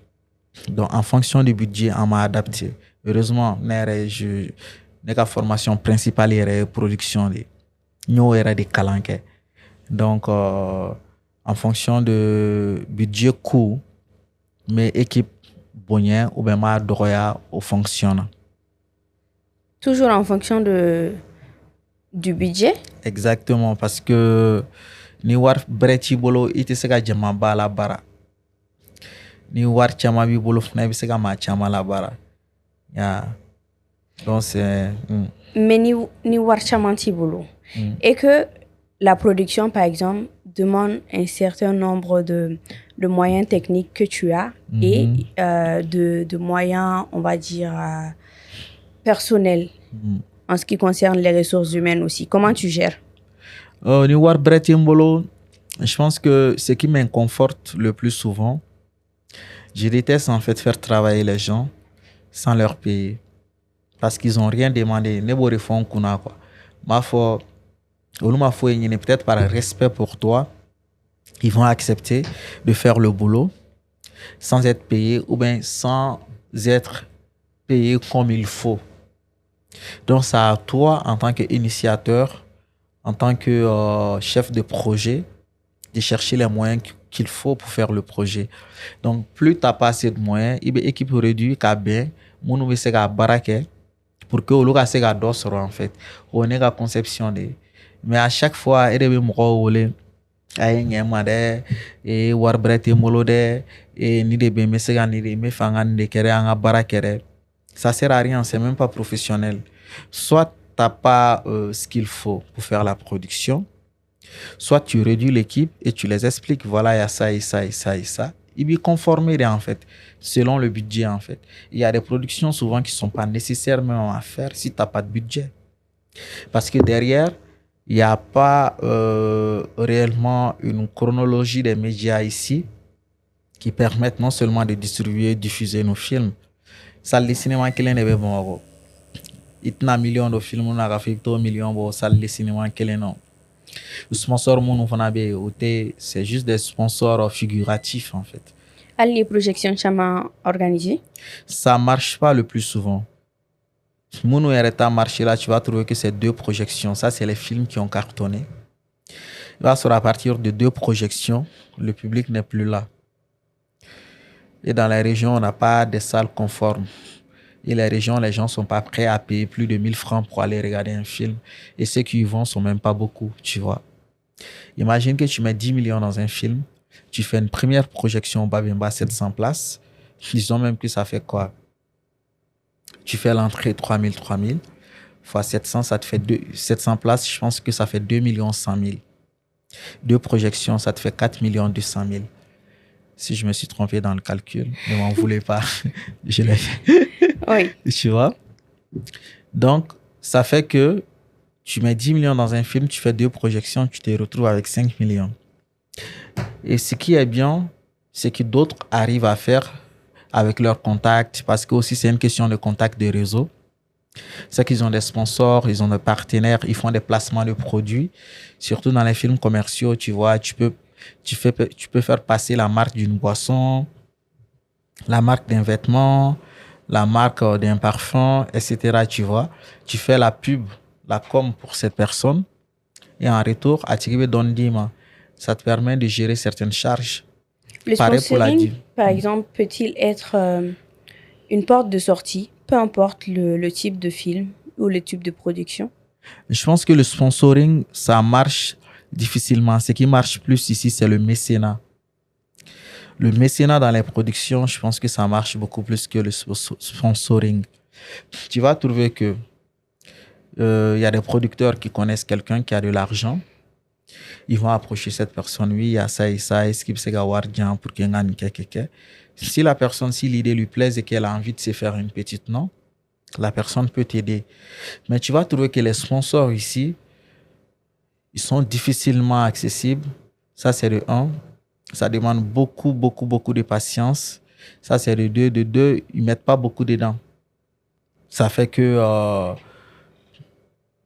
Donc en fonction du budget, on m'a adapté. Heureusement, la formation principale est production de. Nous era des calanques. Donc en fonction de budget coût, mes équipes bonien ou bien ma droya au fonctionne. Toujours en fonction du budget? Exactement, parce que ni war breti bolo ite sega jama bala bara. Ni war chama bi bolo fna bi sega ma chama la bara. Yeah. Donc c'est Mais ni war chama ti bolo. Et que la production par exemple demande un certain nombre de moyens techniques que tu as et de moyens, on va dire, personnels en ce qui concerne les ressources humaines aussi. Comment tu gères? Je pense que ce qui m'inconforte le plus souvent, je déteste en fait faire travailler les gens sans leur payer. Parce qu'ils n'ont rien demandé. Ma foi, peut-être par respect pour toi, ils vont accepter de faire le boulot sans être payés ou bien sans être payés comme il faut. Donc, c'est à toi, en tant qu'initiateur, en tant que chef de projet, de chercher les moyens qu'il faut pour faire le projet. Donc, plus tu n'as pas assez de moyens, il y a une équipe réduite qui a bien, pour que le gars d'osser en fait. On est la conception de. Mais à chaque fois, il y a des gens ay ngema de e war brete molo de e ni de be mesega ni de me fangan de kere anga bara kere, ça sert à rien, c'est même pas professionnel. Soit t'as pas ce qu'il faut pour faire la production, Soit tu réduis l'équipe et tu les expliques, voilà, il y a ça et ça et ça et ça. Ils vont conformer en fait, selon le budget en fait. Il y a des productions souvent qui ne sont pas nécessairement à faire si tu n'as pas de budget. Parce que derrière, il n'y a pas réellement une chronologie des médias ici qui permettent non seulement de distribuer, diffuser nos films. Salle de cinéma qui est bon. Il y a un million de films, on a fait 1 million de salles de cinéma qui est non. Les sponsors, c'est juste des sponsors figuratifs en fait. Les projections sont organisées? Ça ne marche pas le plus souvent. Mounou Ereta marché là, tu vas trouver que c'est 2 projections. Ça, c'est les films qui ont cartonné. Là, sur à partir de 2 projections, le public n'est plus là. Et dans les régions, on n'a pas de salles conformes. Et les régions, les gens ne sont pas prêts à payer plus de 1000 francs pour aller regarder un film. Et ceux qui y vont ne sont même pas beaucoup, tu vois. Imagine que tu mets 10 millions dans un film. Tu fais une première projection au Babemba, 700 places. Disons même que ça fait quoi? Tu fais l'entrée 3000 fois 700, ça te fait 700 places. Je pense que ça fait 2 100 000. 2 projections, ça te fait 4 200 000. Si je me suis trompé dans le calcul, ne m'en voulez pas. Je l'ai fait. Oui. Tu vois? Donc, ça fait que tu mets 10 millions dans un film, tu fais 2 projections, tu te retrouves avec 5 millions. Et ce qui est bien, c'est que d'autres arrivent à faire avec leurs contacts, parce que aussi c'est une question de contact de réseau. C'est qu'ils ont des sponsors, ils ont des partenaires, ils font des placements de produits. Surtout dans les films commerciaux, tu vois, tu peux faire passer la marque d'une boisson, la marque d'un vêtement, la marque d'un parfum, etc. Tu vois, tu fais la pub, la com pour cette personne et en retour, attirer Dondima. Ça te permet de gérer certaines charges. Le sponsoring, par exemple, peut-il être une porte de sortie, peu importe le type de film ou le type de production? Je pense que le sponsoring, ça marche difficilement. Ce qui marche plus ici, c'est le mécénat. Le mécénat dans les productions, je pense que ça marche beaucoup plus que le sponsoring. Tu vas trouver que y a des producteurs qui connaissent quelqu'un qui a de l'argent. Ils vont approcher cette personne. Oui, il y a ça et ça. Est-ce qu'il peut avoir bien pour qu'il gagne quelque? Si la personne, si l'idée lui plaise et qu'elle a envie de se faire une petite non, la personne peut t'aider. Mais tu vas trouver que les sponsors ici, ils sont difficilement accessibles. Ça, c'est de 1. Ça demande beaucoup de patience. Ça, c'est de 2. De 2, ils ne mettent pas beaucoup dedans. Ça fait que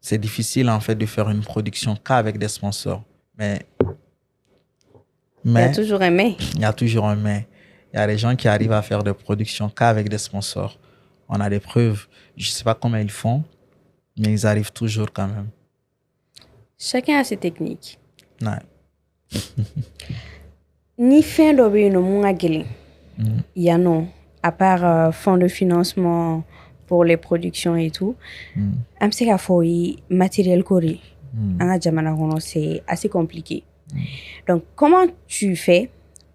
c'est difficile, en fait, de faire une production qu'avec des sponsors. Mais il y a toujours un mais. Il y a toujours un mais. Il y a des gens qui arrivent à faire des productions qu'avec des sponsors. On a des preuves. Je ne sais pas comment ils font, mais ils arrivent toujours quand même. Chacun a ses techniques. Ouais. Ni fin d'obé no munga geli. Ya non, à part fonds de financement pour les productions et tout. Am se ka fo matériel kori. Anga jamana kono c'est assez compliqué. Donc comment tu fais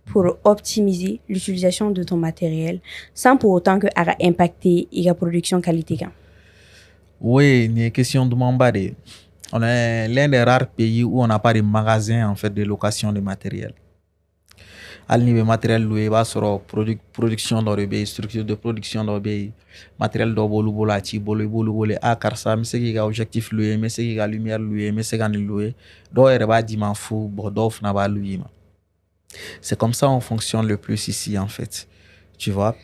pour optimiser l'utilisation de ton matériel sans pour autant que ça impacte la production qualité? Oui, il y a une question de m'embarrer. On est l'un des rares pays où on n'a pas de magasin en fait de location de matériel. À niveau matériel loué, va sur production dans le pays, structure de production dans le pays, matériel dans bolu bolati, bolu à karsa, mais c'est qui a objectif loué, mais c'est qui a lumière loué, mais c'est qui a loué. Donc il va dire m'en fou, bordof n'a pas loué. C'est comme ça on fonctionne le plus ici en fait, tu vois.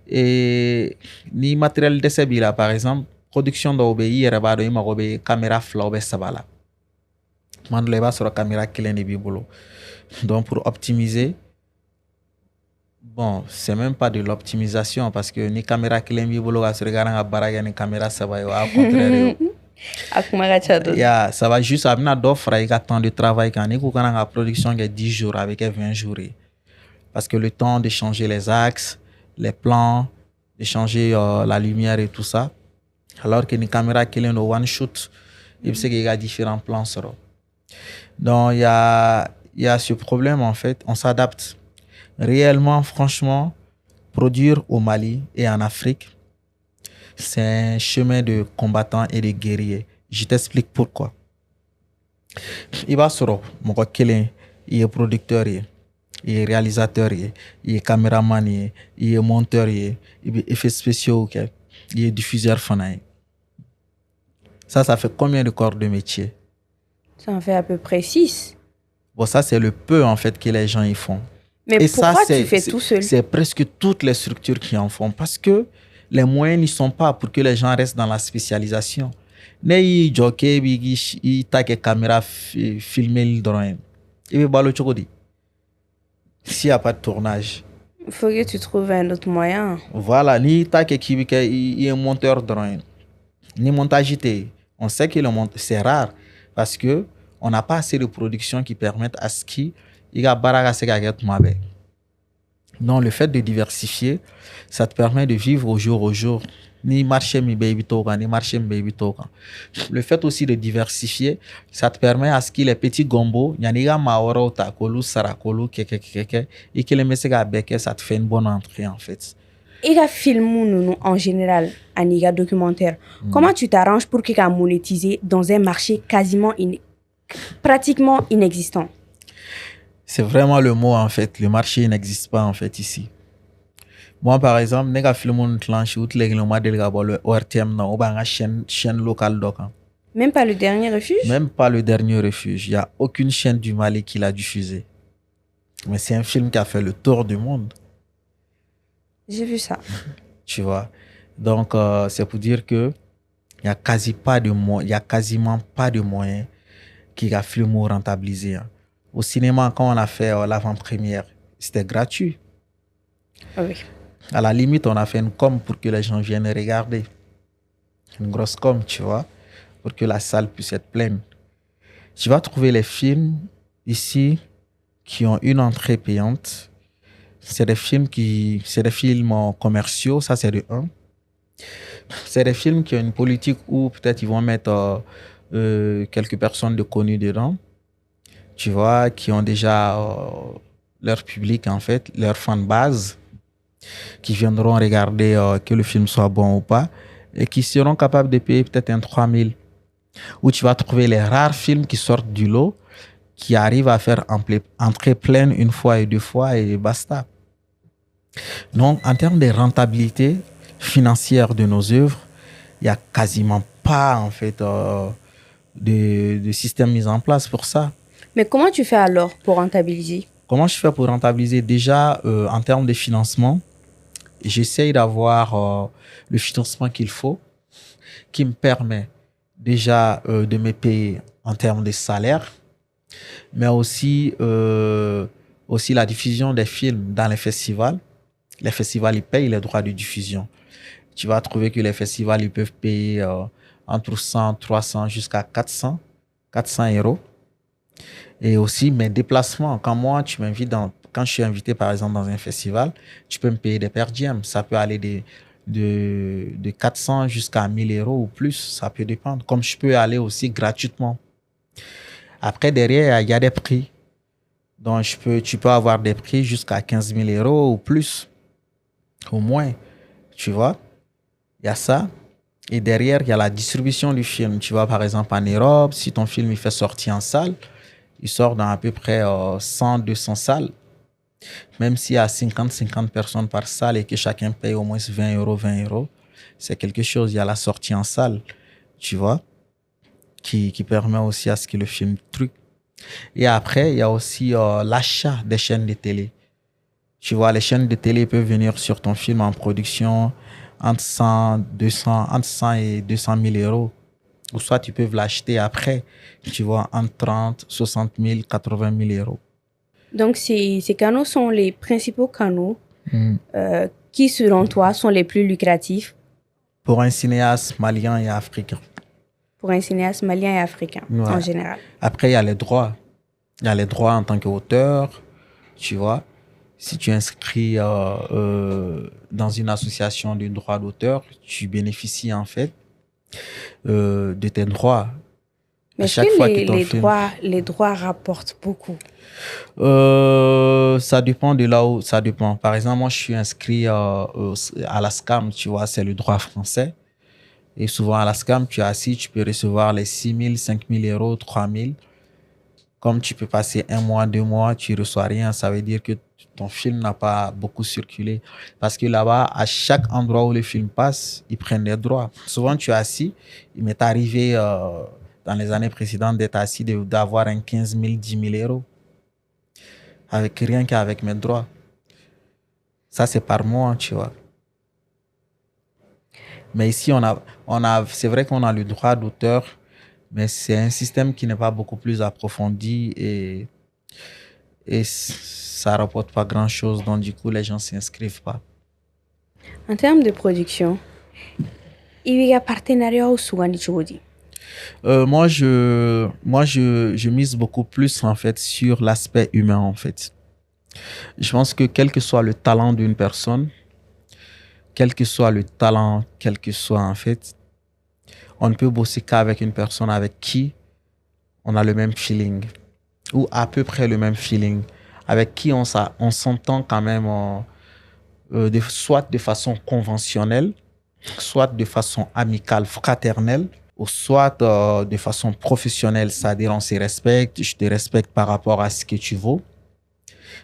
Et ni matériel de ces là par exemple. Production dans le pays, il y a une caméra flaube sabala. Man leba sur la caméra qui est bibolo. Donc pour optimiser, bon, c'est même pas de l'optimisation parce que ni caméra qui est bibolo à se regarder à baraga ni caméra ça va au contraire. Yeah, ça va juste amener d'offres avec temps de travail quand ni qu'on a la production de 10 jours avec 20 jours. Parce que le temps de changer les axes, les plans, de changer la lumière et tout ça. Alors que les caméras qui sont one shoot, il y a différents plans. Donc il y a ce problème en fait, on s'adapte. Réellement, franchement, produire au Mali et en Afrique, c'est un chemin de combattants et de guerriers. Je t'explique pourquoi. I b'a sɔrɔ mɔgɔ kelen i ye producteur ye, i ye réalisateur ye, i ye caméraman ye, i ye monteur ye, i bɛ effets spéciaux kɛ, i ye diffuseur fana ye. Ça fait combien de corps de métier? Ça en fait à peu près 6. Bon, ça, c'est le peu, en fait, que les gens y font. Mais Et pourquoi ça, tu fais tout seul? C'est presque toutes les structures qui en font. Parce que les moyens n'y sont pas pour que les gens restent dans la spécialisation. Ne y'i jɔ k'e b'i ta kɛ caméra filmer dɔrɔn ye, i bɛ balo cogo di? S'il n'y a pas de tournage. Il faut que tu trouves un autre moyen. Voilà, n'i ta kɛ k'i bɛ kɛ i ye monteur dɔrɔn ye, ni montage tɛ yen, on sait que c'est rare parce que on n'a pas assez de production qui permettent à ce qu'il y a baara se ka kɛ tuma bɛɛ. Donc le fait de diversifier, ça te permet de vivre au jour. Ni marché mi baby token, ni marché mi baby token. Le fait aussi de diversifier, ça te permet à ce qu'il les petits gombo, yaniga maoro ta kolu sarakolu keke et que les messieurs beke, ça te fait une bonne entrée en fait. Et la film en général, un documentaire, comment tu t'arranges pour qu'il monétiser dans un marché pratiquement inexistant? C'est vraiment le mot en fait. Le marché n'existe pas en fait ici. Moi par exemple, nega film on clanche ou les gens modèle le ORTM na oba chaîne locale doka. Même pas le dernier refuge? Même pas le dernier refuge. Il y a aucune chaîne du Mali qui l'a diffusé. Mais c'est un film qui a fait le tour du monde. J'ai vu ça. Tu vois. Donc c'est pour dire que il y a quasiment pas de moyens qui a film rentabilisé. Hein. Au cinéma, quand on a fait l'avant-première, c'était gratuit. Oui. À la limite, on a fait une com pour que les gens viennent regarder. Une grosse com, tu vois, pour que la salle puisse être pleine. Tu vas trouver les films ici qui ont une entrée payante. C'est des films commerciaux, ça c'est de 1. C'est des films qui ont une politique où peut-être ils vont mettre quelques personnes de connues dedans. Tu vois, qui ont déjà leur public, en fait, leur fan base, qui viendront regarder que le film soit bon ou pas, et qui seront capables de payer peut-être un 3000. Où tu vas trouver les rares films qui sortent du lot, qui arrivent à faire entrée pleine une fois et 2 fois, et basta. Donc, en termes de rentabilité financière de nos œuvres, il n'y a quasiment pas, en fait, de système mis en place pour ça. Mais comment tu fais alors pour rentabiliser? Comment je fais pour rentabiliser? Déjà, en termes de financement, j'essaye d'avoir le financement qu'il faut, qui me permet déjà de me payer en termes de salaire, mais aussi la diffusion des films dans les festivals. Les festivals, ils payent les droits de diffusion. Tu vas trouver que les festivals, ils peuvent payer entre 100, 300 jusqu'à 400 euros. Et aussi mes déplacements. Quand je suis invité par exemple dans un festival, tu peux me payer des per diem. Ça peut aller de 400 jusqu'à 1000 euros ou plus. Ça peut dépendre. Comme je peux aller aussi gratuitement. Après, derrière, il y a des prix. Donc, tu peux avoir des prix jusqu'à 15 000 euros ou plus. Au moins. Tu vois? Il y a ça. Et derrière, il y a la distribution du film. Tu vois, par exemple, en Europe, si ton film il fait sortir en salle, il sort dans à peu près 100, 200 salles. Même s'il y a 50 personnes par salle et que chacun paye au moins 20 euros, c'est quelque chose. Il y a la sortie en salle, tu vois, qui permet aussi à ce que le film truc. Et après, il y a aussi l'achat des chaînes de télé. Tu vois, les chaînes de télé peuvent venir sur ton film en production entre 100 et 200 000 euros. Ou soit tu peux l'acheter après, tu vois, entre 30, 60 000, 80 000 euros. Donc, ces canaux sont les principaux canaux qui, selon toi, sont les plus lucratifs? Pour un cinéaste malien et africain. Pour un cinéaste malien et africain, ouais. En général. Après, il y a les droits. Il y a les droits en tant qu'auteur, tu vois. Si tu es inscrit dans une association de droits d'auteur, tu bénéficies en fait de tes droits. Mais est-ce que les droits rapportent beaucoup? Ça dépend de là où ça dépend. Par exemple, moi, je suis inscrit à la SCAM, tu vois, c'est le droit français. Et souvent, à la SCAM, tu es assis, tu peux recevoir les 6 000, 5 000 euros, 3 000. Comme tu peux passer 1 mois, 2 mois, tu reçois rien, ça veut dire que ton film n'a pas beaucoup circulé. Parce que là-bas, à chaque endroit où le film passe, ils prennent des droits. Souvent, tu es assis. Il m'est arrivé dans les années précédentes d'être assis, d'avoir un 15 000, 10 000 euros. Avec rien qu'avec mes droits. Ça, c'est par mois, tu vois. Mais ici, c'est vrai qu'on a le droit d'auteur, mais c'est un système qui n'est pas beaucoup plus approfondi et ça rapporte pas grand-chose. Donc, du coup, les gens s'inscrivent pas. En termes de production, il y a partenariat ou souvent du Chogodi? Je mise beaucoup plus, en fait, sur l'aspect humain, en fait. Je pense que quel que soit le talent d'une personne, quel que soit le talent, quel que soit, en fait, on ne peut bosser qu'avec une personne avec qui on a le même feeling ou à peu près le même feeling, avec qui on s'entend quand même, soit de façon conventionnelle, soit de façon amicale, fraternelle, ou soit de façon professionnelle, c'est-à-dire on se respecte, je te respecte par rapport à ce que tu vaux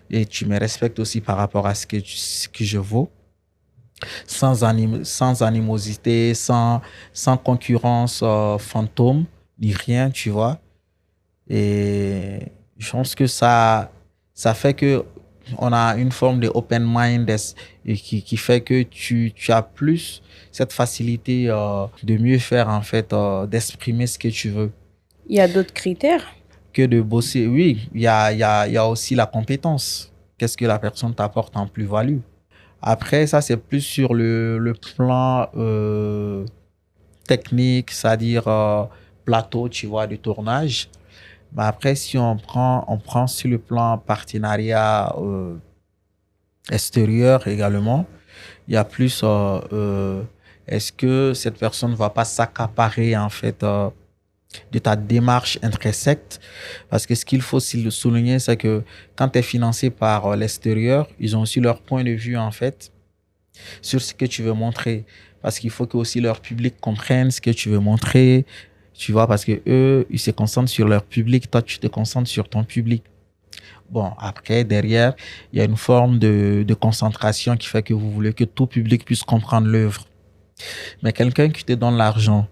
et tu me respectes aussi par rapport à ce que je vaux, sans animosité, sans concurrence fantôme, ni rien, tu vois. Et je pense que ça fait que on a une forme de open mind et qui fait que tu as plus cette facilité de mieux faire, en fait, d'exprimer ce que tu veux. Il y a d'autres critères? Que de bosser. Oui, il y a aussi la compétence. Qu'est-ce que la personne t'apporte en plus-value? Après, ça, c'est plus sur le plan technique, c'est-à-dire plateau, tu vois, de tournage. Mais après, si on prend sur le plan partenariat extérieur également, il y a plus est-ce que cette personne ne va pas s'accaparer, en fait, de ta démarche intrinsèque? Parce que ce qu'il faut aussi le souligner, c'est que quand tu es financé par l'extérieur, ils ont aussi leur point de vue, en fait, sur ce que tu veux montrer. Parce qu'il faut que aussi leur public comprenne ce que tu veux montrer. Tu vois, parce que eux, ils se concentrent sur leur public, toi, tu te concentres sur ton public. Bon, après, derrière, il y a une forme de concentration qui fait que vous voulez que tout public puisse comprendre l'œuvre. Mais quelqu'un qui te donne l'argent,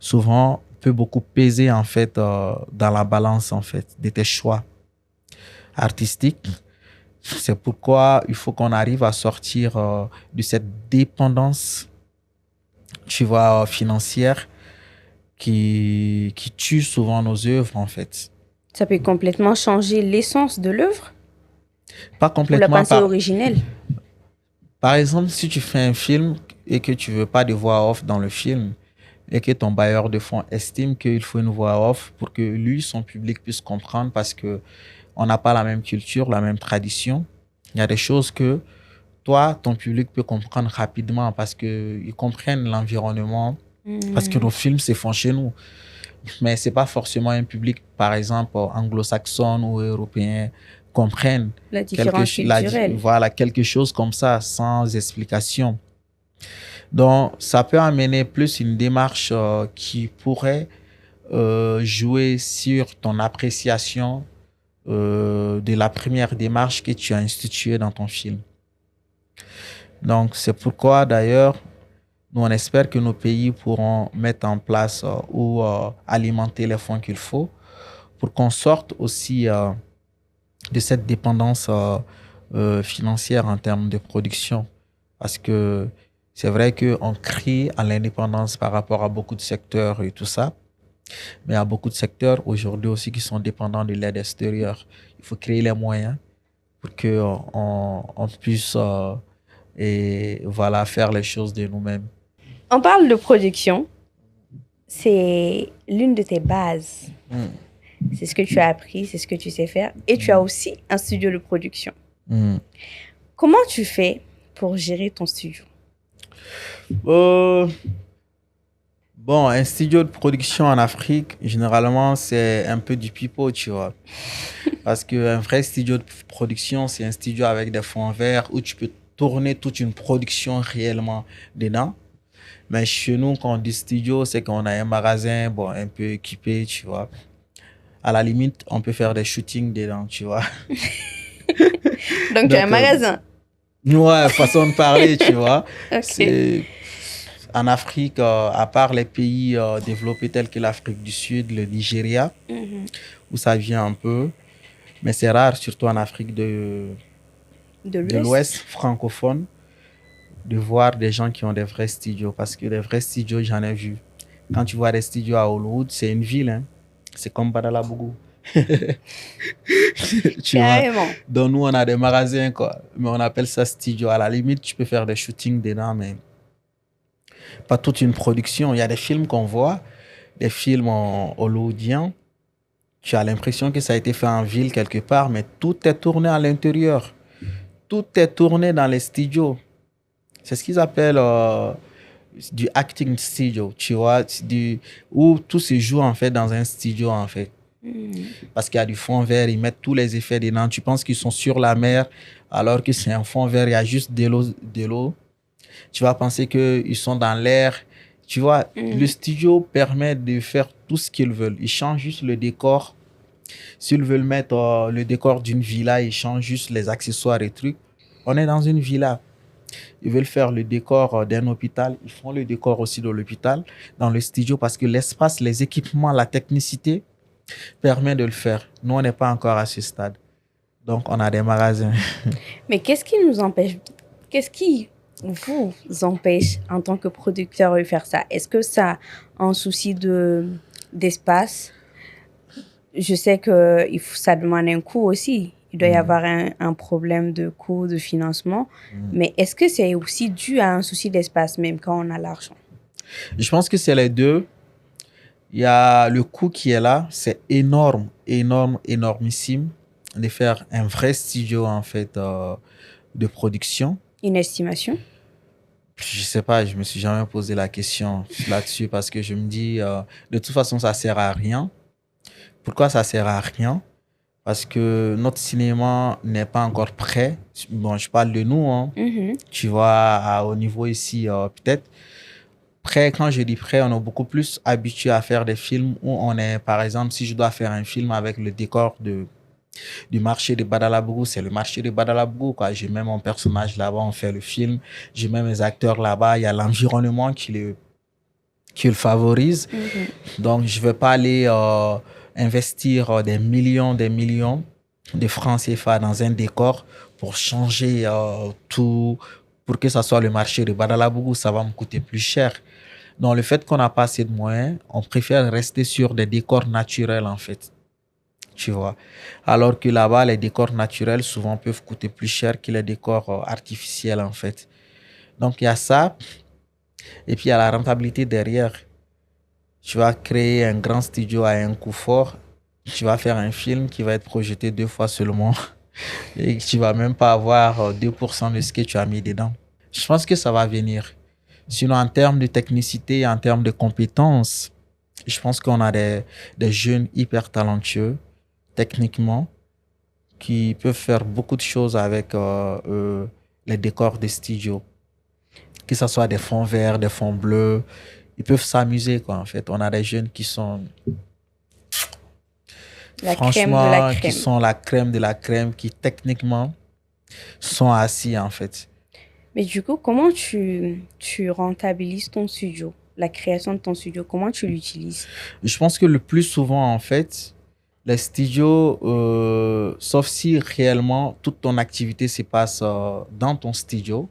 souvent, peut beaucoup peser, en fait, dans la balance, en fait, de tes choix artistiques. C'est pourquoi il faut qu'on arrive à sortir de cette dépendance, tu vois, financière qui tue souvent nos œuvres, en fait. Ça peut complètement changer l'essence de l'œuvre Pas ou la complètement. pensée originelle. Par exemple, si tu fais un film et que tu veux pas de voix off dans le film et que ton bailleur de fonds estime qu'il faut une voix off pour que lui, son public puisse comprendre parce que on n'a pas la même culture, la même tradition. Il y a des choses que toi, ton public peut comprendre rapidement parce qu'ils comprennent l'environnement, parce que nos films se font chez nous. Mais c'est pas forcément un public, par exemple, anglo-saxon ou européen, comprennent La différence culturelle. voilà, quelque chose comme ça, sans explication. Donc, ça peut amener plus une démarche qui pourrait jouer sur ton appréciation de la première démarche que tu as instituée dans ton film. Donc, c'est pourquoi, d'ailleurs, nous, on espère que nos pays pourront mettre en place ou alimenter les fonds qu'il faut pour qu'on sorte aussi de cette dépendance financière en termes de production. Parce que c'est vrai qu'on crie à l'indépendance par rapport à beaucoup de secteurs et tout ça, mais il y a beaucoup de secteurs aujourd'hui aussi qui sont dépendants de l'aide extérieure. Il faut créer les moyens pour qu'on puisse et voilà, faire les choses de nous-mêmes. On parle de production. C'est l'une de tes bases. C'est ce que tu as appris, c'est ce que tu sais faire. Et tu as aussi un studio de production. Comment tu fais pour gérer ton studio? Bon, un studio de production en Afrique, généralement, c'est un peu du pipeau, tu vois. Parce qu'un vrai studio de production, c'est un studio avec des fonds verts où tu peux tourner toute une production réellement dedans. Mais chez nous, quand on dit studio, c'est qu'on a un magasin, bon, un peu équipé, tu vois. À la limite, on peut faire des shootings dedans, tu vois. Donc, tu as un magasin. Ouais, façon de parler, tu vois. Ok. C'est... En Afrique, à part les pays développés tels que l'Afrique du Sud, le Nigeria, où ça vient un peu, mais c'est rare, surtout en Afrique De de l'Ouest. l'Ouest francophone, de voir des gens qui ont des vrais studios. Parce que les vrais studios, j'en ai vu. Quand tu vois des studios à Hollywood, c'est une ville, hein. C'est comme Badalabougou. Tu vois. Carrément. Donc nous, on a des magasins, quoi. Mais on appelle ça studio. À la limite, tu peux faire des shootings dedans, mais pas toute une production. Il y a des films qu'on voit, des films en hollywoodien. Tu as l'impression que ça a été fait en ville quelque part, mais tout est tourné à l'intérieur. Tout est tourné dans les studios. C'est ce qu'ils appellent du acting studio, tu vois, où tout se joue en fait dans un studio en fait. Parce qu'il y a du fond vert, ils mettent tous les effets dedans. Tu penses qu'ils sont sur la mer, alors que c'est un fond vert, il y a juste de l'eau. Tu vas penser qu'ils sont dans l'air. Tu vois, le studio permet de faire tout ce qu'ils veulent. Ils changent juste le décor. S'ils veulent mettre le décor d'une villa, ils changent juste les accessoires et trucs. On est dans une villa. Ils veulent faire le décor d'un hôpital. Ils font le décor aussi de l'hôpital, dans le studio, parce que l'espace, les équipements, la technicité permet de le faire. Nous, on n'est pas encore à ce stade. Donc, on a des magasins. Mais qu'est-ce qui nous empêche, qu'est-ce qui vous empêche en tant que producteur de faire ça? Est-ce que ça a un souci d'espace? Je sais que ça demande un coût aussi. Il doit y avoir un problème de coût, de financement. Mais est-ce que c'est aussi dû à un souci d'espace, même quand on a l'argent? Je pense que c'est les deux. Il y a le coût qui est là. C'est énorme, énorme, énormissime de faire un vrai studio, en fait, de production. Une estimation? Je sais pas, je me suis jamais posé la question là-dessus parce que je me dis, de toute façon, ça sert à rien. Pourquoi ça sert à rien? Parce que notre cinéma n'est pas encore prêt. Bon, je parle de nous, hein. Tu vois, au niveau ici, peut-être. Prêt, quand je dis prêt, on est beaucoup plus habitué à faire des films où on est, par exemple, si je dois faire un film avec le décor du marché de Badalabougou, c'est le marché de Badalabougou, quoi. J'ai même mon personnage là-bas, on fait le film. J'ai même mes acteurs là-bas. Il y a l'environnement qui le favorise. Donc, je ne vais pas aller investir des millions de francs CFA dans un décor pour changer tout, pour que ça soit le marché de Badalabougou. Ça va me coûter plus cher. Donc, le fait qu'on n'a pas assez de moyens, on préfère rester sur des décors naturels, en fait. Tu vois. Alors que là-bas, les décors naturels, souvent, peuvent coûter plus cher que les décors artificiels, en fait. Donc, il y a ça. Et puis, il y a la rentabilité derrière. Tu vas créer un grand studio à un coût fort. Tu vas faire un film qui va être projeté 2 fois seulement. Et tu vas même pas avoir 2% de ce que tu as mis dedans. Je pense que ça va venir. Sinon, en termes de technicité, en termes de compétences, je pense qu'on a des jeunes hyper talentueux, techniquement, qui peuvent faire beaucoup de choses avec les décors des studios. Que ce soit des fonds verts, des fonds bleus, ils peuvent s'amuser, quoi, en fait. On a des jeunes qui sont... La crème de la crème. Qui sont la crème de la crème, qui techniquement sont assis, en fait. Mais du coup, comment tu rentabilises ton studio, la création de ton studio, comment tu l'utilises? Je pense que le plus souvent, en fait, les studios, sauf si réellement toute ton activité se passe dans ton studio,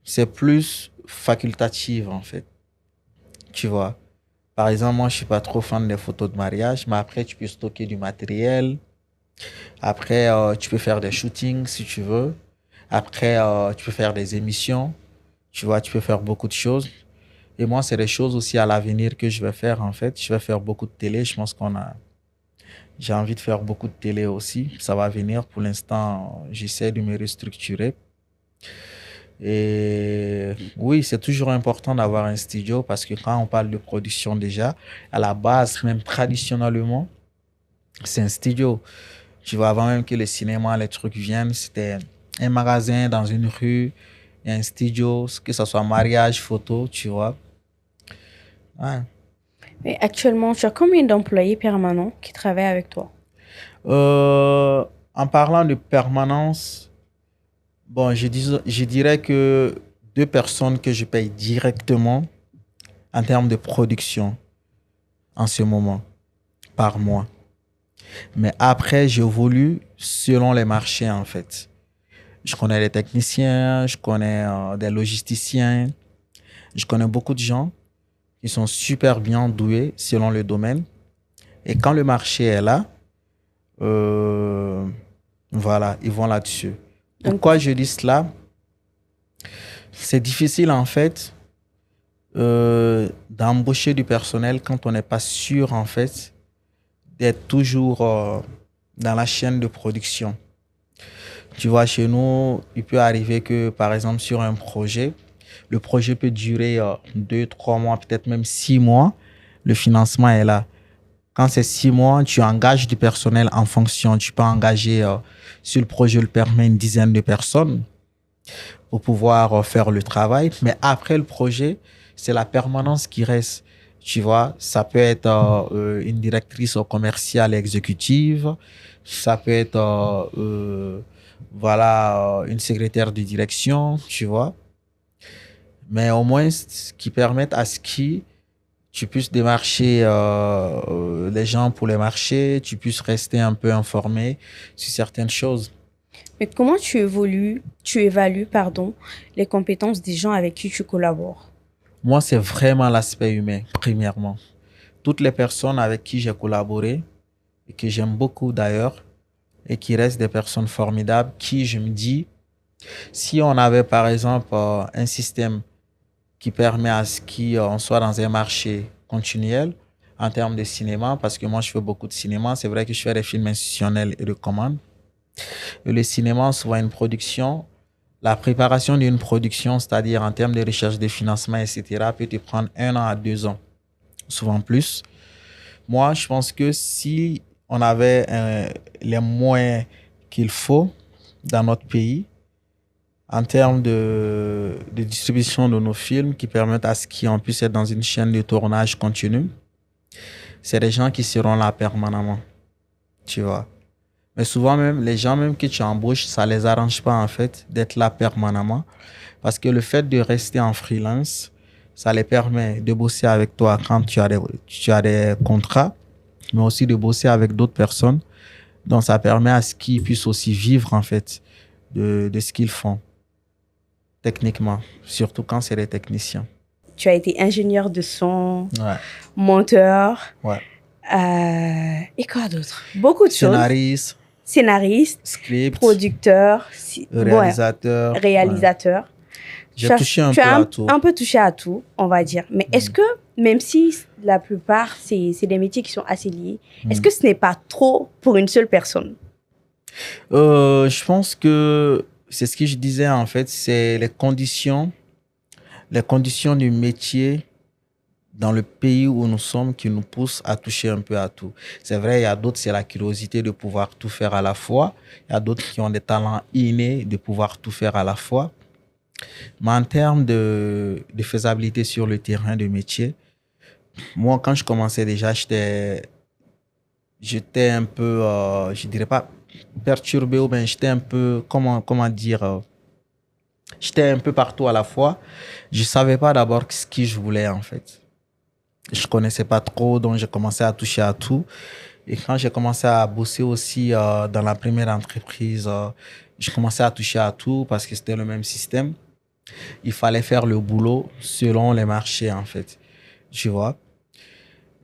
c'est plus facultatif, en fait. Tu vois. Par exemple, moi, je suis pas trop fan des photos de mariage, mais après, tu peux stocker du matériel. Après, tu peux faire des shootings si tu veux. Après, tu peux faire des émissions. Tu vois, tu peux faire beaucoup de choses. Et moi, c'est des choses aussi à l'avenir que je vais faire, en fait. Je vais faire beaucoup de télé. Je pense j'ai envie de faire beaucoup de télé aussi. Ça va venir. Pour l'instant, j'essaie de me restructurer. Et oui, c'est toujours important d'avoir un studio parce que quand on parle de production déjà, à la base, même traditionnellement, c'est un studio. Tu vois, avant même que le cinéma, les trucs viennent, c'était un magasin dans une rue, et un studio, que ce soit mariage, photo, tu vois. Ouais. Et actuellement, tu as combien d'employés permanents qui travaillent avec toi? En parlant de permanence, bon, je dirais que 2 personnes que je paye directement en termes de production en ce moment, par mois. Mais après, j'évolue selon les marchés, en fait. Je connais des techniciens, je connais des logisticiens, je connais beaucoup de gens qui sont super bien doués selon le domaine. Et quand le marché est là, euh, voilà, ils vont là-dessus. Donc, Pourquoi je dis cela? C'est difficile, en fait, d'embaucher du personnel quand on n'est pas sûr, en fait, d'être toujours dans la chaîne de production. Tu vois, chez nous, il peut arriver que, par exemple, sur un projet, le projet peut durer 2, 3 mois, peut-être même 6 mois. Le financement est là. Quand c'est 6 mois, tu engages du personnel en fonction. Tu peux engager, si le projet le permet, une dizaine de personnes pour pouvoir faire le travail. Mais après le projet, c'est la permanence qui reste. Tu vois, ça peut être une directrice commerciale exécutive, ça peut être voilà, une secrétaire de direction, tu vois. Mais au moins, ce qui permet à ce que tu puisses démarcher les gens pour les marchés, tu puisses rester un peu informé sur certaines choses. mais comment tu évalues, pardon, les compétences des gens avec qui tu collabores? Moi, c'est vraiment l'aspect humain, premièrement. Toutes les personnes avec qui j'ai collaboré, et que j'aime beaucoup d'ailleurs, et qui restent des personnes formidables, qui, je me dis, si on avait par exemple un système qui permet à ce qu'on soit dans un marché continuel en termes de cinéma, parce que moi je fais beaucoup de cinéma, c'est vrai que je fais des films institutionnels et de commande. Et le cinéma, souvent une production, la préparation d'une production, c'est-à-dire en termes de recherche de financement, etc., peut te prendre 1 an à 2 ans, souvent plus. Moi, je pense que si on avait les moyens qu'il faut dans notre pays, en termes de distribution de nos films qui permettent à ce qu'on puisse être dans une chaîne de tournage continue, c'est des gens qui seront là permanemment, tu vois. Mais souvent même, les gens même que tu embauches, ça les arrange pas en fait d'être là permanemment parce que le fait de rester en freelance, ça les permet de bosser avec toi quand tu as des contrats, mais aussi de bosser avec d'autres personnes. Donc ça permet à ce qu'ils puissent aussi vivre en fait de ce qu'ils font techniquement, surtout quand c'est des techniciens. Tu as été ingénieur de son, Ouais, monteur, ouais. et quoi d'autre? Beaucoup de choses. Scénariste, Scénariste, script, producteur, ouais, réalisateur. Ouais. réalisateur. J'ai touché un Tu peu as à tout. un peu touché à tout, on va dire. Mais est-ce que, même si la plupart, c'est des métiers qui sont assez liés, est-ce que ce n'est pas trop pour une seule personne? Je pense que c'est ce que je disais en fait, c'est les conditions du métier dans le pays où nous sommes qui nous poussent à toucher un peu à tout. C'est vrai, il y a d'autres, c'est la curiosité de pouvoir tout faire à la fois. Il y a d'autres qui ont des talents innés de pouvoir tout faire à la fois. Mais en termes de faisabilité sur le terrain de métier, moi, quand je commençais déjà, j'étais un peu, je dirais pas perturbé, ou bien j'étais un peu, comment dire, j'étais un peu partout à la fois. Je savais pas d'abord ce que je voulais en fait. Je connaissais pas trop, donc j'ai commencé à toucher à tout. Et quand j'ai commencé à bosser aussi dans la première entreprise, j'ai commencé à toucher à tout parce que c'était le même système. Il fallait faire le boulot selon les marchés en fait, tu vois.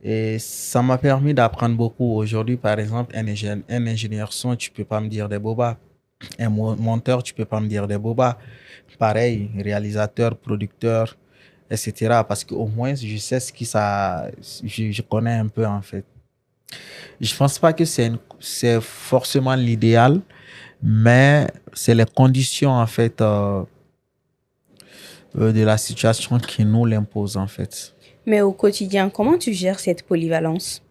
Et ça m'a permis d'apprendre beaucoup. Aujourd'hui, par exemple, un ingénieur son, tu peux pas me dire des bobas. Un monteur, tu peux pas me dire des bobas. Pareil, réalisateur, producteur, etc. Parce qu'au moins, je sais ce qui ça, je connais un peu en fait. Je pense pas que c'est forcément l'idéal, mais c'est les conditions en fait de la situation qui nous l'imposent en fait. Mais au quotidien, comment tu gères cette polyvalence?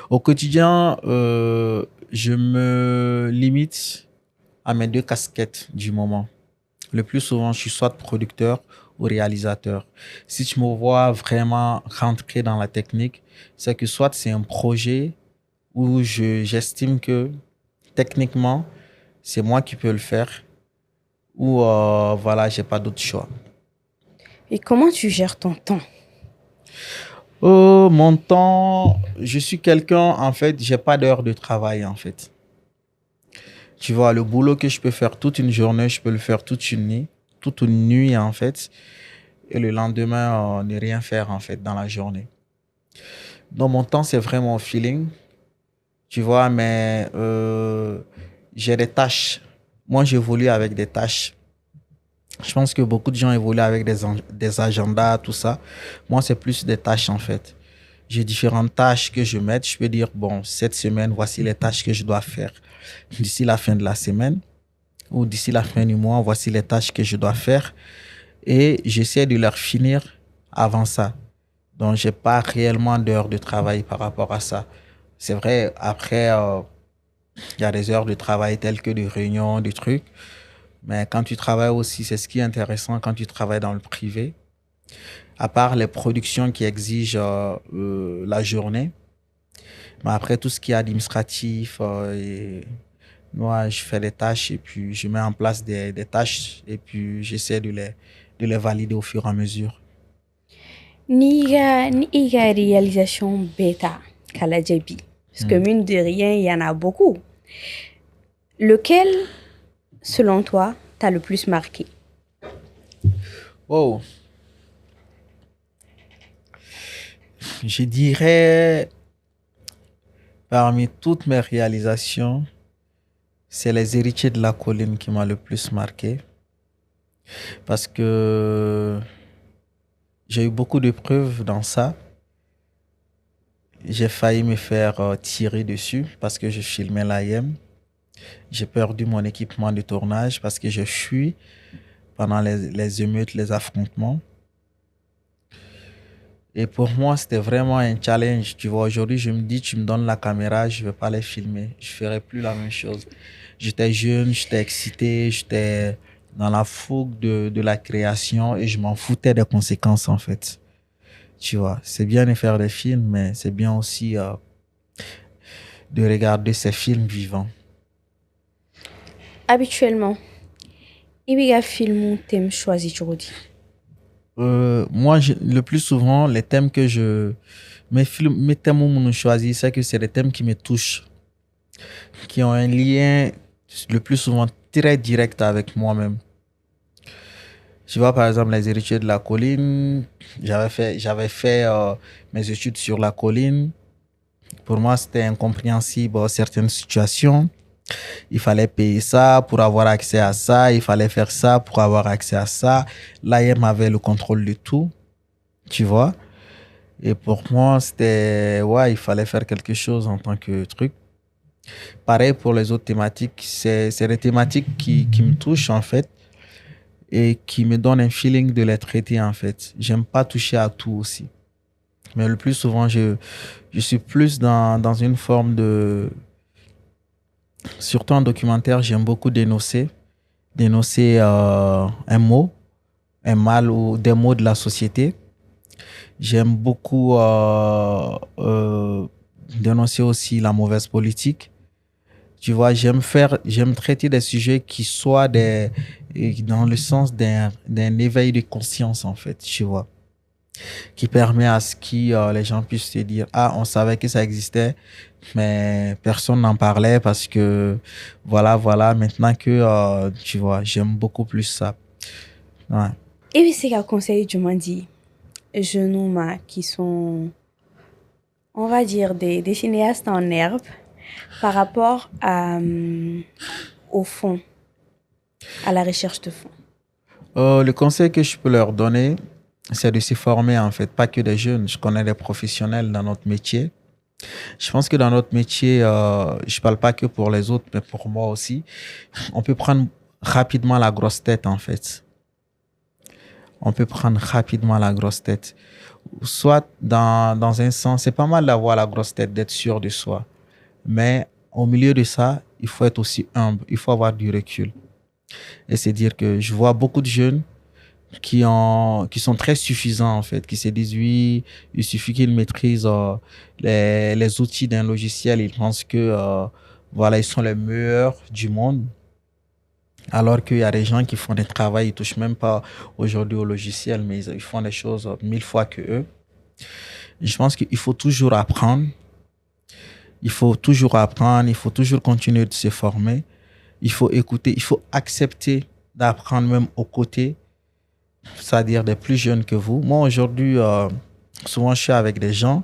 Au quotidien, je me limite à mes 2 casquettes du moment. Le plus souvent, je suis soit producteur au réalisateur. Si tu me vois vraiment rentrer dans la technique, c'est que soit c'est un projet où j'estime que techniquement, c'est moi qui peux le faire, ou voilà, j'ai pas d'autre choix. Et comment tu gères ton temps? Oh, mon temps, je suis quelqu'un, en fait, j'ai pas d'heure de travail, en fait. Tu vois, le boulot que je peux faire toute une journée, je peux le faire toute une nuit, en fait. Et le lendemain, ne rien faire, en fait, dans la journée. Donc, mon temps, c'est vraiment au feeling, tu vois, mais j'ai des tâches. Moi, j'évolue avec des tâches. Je pense que beaucoup de gens évoluent avec des agendas, tout ça. Moi, c'est plus des tâches, en fait. J'ai différentes tâches que je mets. Je peux dire, bon, cette semaine, voici les tâches que je dois faire d'ici la fin de la semaine ou d'ici la fin du mois, voici les tâches que je dois faire. Et j'essaie de les finir avant ça. Donc, j'ai pas réellement d'heures de travail par rapport à ça. C'est vrai, après, il y a des heures de travail telles que des réunions, des trucs. Mais quand tu travailles aussi, c'est ce qui est intéressant quand tu travailles dans le privé. À part les productions qui exigent la journée. Mais après, tout ce qui est administratif, moi, je fais des tâches et puis je mets en place des tâches et puis j'essaie de les valider au fur et à mesure. Ni réalisation bêta kala jabi. Parce que mine de rien, il y en a beaucoup. Lequel, selon toi, t'a le plus marqué? Oh, je dirais, parmi toutes mes réalisations, c'est Les Héritiers de la Colline qui m'a le plus marqué. Parce que j'ai eu beaucoup de preuves dans ça. J'ai failli me faire tirer dessus parce que je filmais l'AIM. J'ai perdu mon équipement de tournage parce que je fuis pendant les émeutes, les affrontements. Et pour moi, c'était vraiment un challenge. Tu vois, aujourd'hui, je me dis, tu me donnes la caméra, je ne vais pas les filmer. Je ne ferai plus la même chose. J'étais jeune, j'étais excité, j'étais dans la fougue de la création et je m'en foutais des conséquences, en fait. Tu vois, c'est bien de faire des films, mais c'est bien aussi de regarder ces films vivants. Habituellement, il y a un film ou thème choisi aujourd'hui. Moi, le plus souvent, les thèmes que mes thèmes où je choisis, c'est que c'est des thèmes qui me touchent, qui ont un lien le plus souvent très direct avec moi-même. Tu vois, par exemple, Les Héritiers de la Colline, j'avais fait mes études sur la colline. Pour moi, c'était incompréhensible certaines situations. Il fallait payer ça pour avoir accès à ça. Il fallait faire ça pour avoir accès à ça. L'AM avait le contrôle de tout, tu vois. Et pour moi, c'était, ouais, il fallait faire quelque chose en tant que truc. Pareil pour les autres thématiques. C'est des thématiques qui me touchent, en fait, et qui me donnent un feeling de les traiter, en fait. J'aime pas toucher à tout aussi. Mais le plus souvent, je suis plus dans une forme de... Surtout en documentaire, j'aime beaucoup dénoncer un mot, un mal ou des mots de la société. J'aime beaucoup dénoncer aussi la mauvaise politique. Tu vois, j'aime traiter des sujets qui soient dans le sens d'un éveil de conscience, en fait, tu vois, qui permet à ce que les gens puissent se dire, ah, on savait que ça existait, mais personne n'en parlait parce que, voilà, maintenant que, tu vois, j'aime beaucoup plus ça. Ouais. Et puis, c'est qu'un conseil, je m'en dis, jeunes qui sont, on va dire, des cinéastes en herbe par rapport au fond, à la recherche de fond. Le conseil que je peux leur donner, c'est de se former, en fait, pas que des jeunes. Je connais des professionnels dans notre métier. Je pense que dans notre métier, je parle pas que pour les autres, mais pour moi aussi, on peut prendre rapidement la grosse tête, en fait. On peut prendre rapidement la grosse tête. Soit dans un sens, c'est pas mal d'avoir la grosse tête, d'être sûr de soi. Mais au milieu de ça, il faut être aussi humble, il faut avoir du recul. Et c'est dire que je vois beaucoup de jeunes qui sont très suffisants, en fait, qui se disent, oui, il suffit qu'ils maîtrisent les outils d'un logiciel. Ils pensent que, voilà, ils sont les meilleurs du monde. Alors qu'il y a des gens qui font des travaux, ils touchent même pas aujourd'hui au logiciel, mais ils font des choses 1000 fois que eux. Je pense qu'il faut toujours apprendre. Il faut toujours apprendre, il faut toujours continuer de se former. Il faut écouter, il faut accepter d'apprendre même aux côtés, c'est-à-dire des plus jeunes que vous. Moi, aujourd'hui, souvent, je suis avec des gens.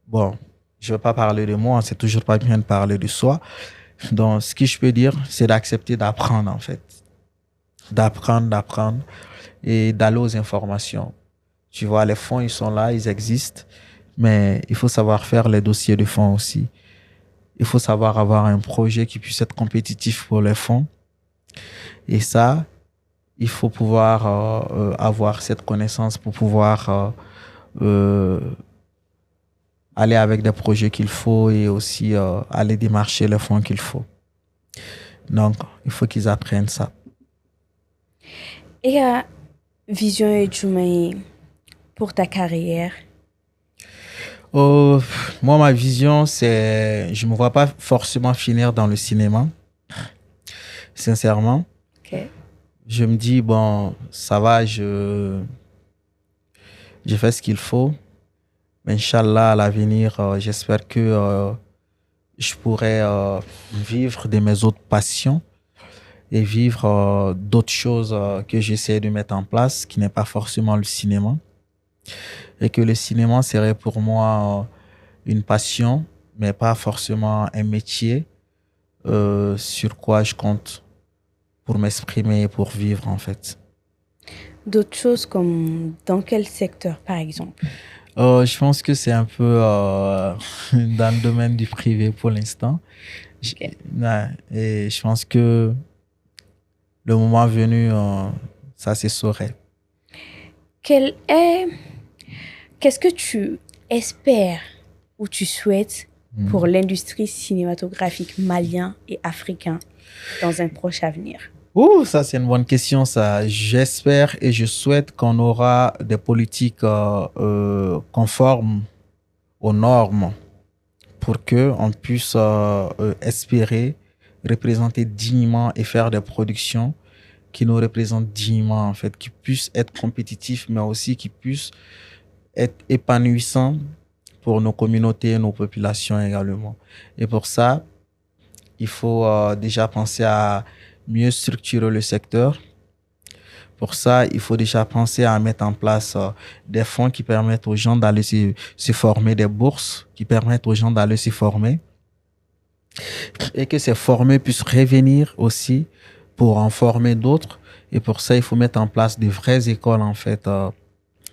Bon, je ne veux pas parler de moi, c'est toujours pas bien de parler de soi. Donc, ce que je peux dire, c'est d'accepter d'apprendre, en fait. D'apprendre et d'aller aux informations. Tu vois, les fonds, ils sont là, ils existent, mais il faut savoir faire les dossiers de fonds aussi. Il faut savoir avoir un projet qui puisse être compétitif pour les fonds. Et ça, il faut pouvoir avoir cette connaissance pour pouvoir aller avec des projets qu'il faut et aussi aller démarcher les fonds qu'il faut. Donc, il faut qu'ils apprennent ça. Et vision et Jumaï pour ta carrière? Moi, ma vision, c'est... Je ne me vois pas forcément finir dans le cinéma, sincèrement. Okay. Je me dis, bon, ça va, je fais ce qu'il faut. Mais Inch'Allah, à l'avenir, j'espère que je pourrai vivre de mes autres passions et vivre d'autres choses que j'essaie de mettre en place, qui n'est pas forcément le cinéma. Et que le cinéma serait pour moi une passion, mais pas forcément un métier sur quoi je compte pour m'exprimer et pour vivre, en fait. D'autres choses comme dans quel secteur, par exemple? Je pense que c'est un peu dans le domaine du privé pour l'instant. Okay. Et je pense que le moment venu, ça se saurait. Qu'est-ce que tu espères ou tu souhaites pour l'industrie cinématographique malien et africain dans un proche avenir? Ça c'est une bonne question, ça. J'espère et je souhaite qu'on aura des politiques conformes aux normes pour qu'on puisse espérer représenter dignement et faire des productions qui nous représentent dignement, en fait, qui puissent être compétitifs, mais aussi qui puissent être épanouissants pour nos communautés, nos populations également. Et pour ça, il faut déjà penser à mieux structurer le secteur. Pour ça, il faut déjà penser à mettre en place des fonds qui permettent aux gens d'aller se former, des bourses qui permettent aux gens d'aller se former et que ces formés puissent revenir aussi pour en former d'autres. Et pour ça, il faut mettre en place de vraies écoles, en fait,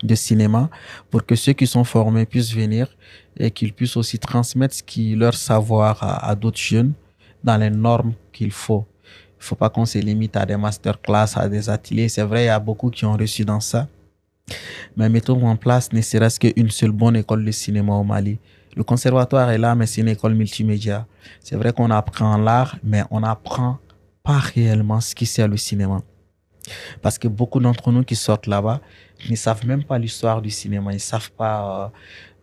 de cinéma pour que ceux qui sont formés puissent venir et qu'ils puissent aussi transmettre leur savoir à d'autres jeunes dans les normes qu'il faut. Il ne faut pas qu'on se limite à des masterclass, à des ateliers. C'est vrai, il y a beaucoup qui ont reçu dans ça. Mais mettons en place ne serait-ce qu'une seule bonne école de cinéma au Mali. Le conservatoire est là, mais c'est une école multimédia. C'est vrai qu'on apprend l'art, mais on n'apprend pas réellement ce qui c'est le cinéma. Parce que beaucoup d'entre nous qui sortent là-bas ne savent même pas l'histoire du cinéma. Ils ne savent pas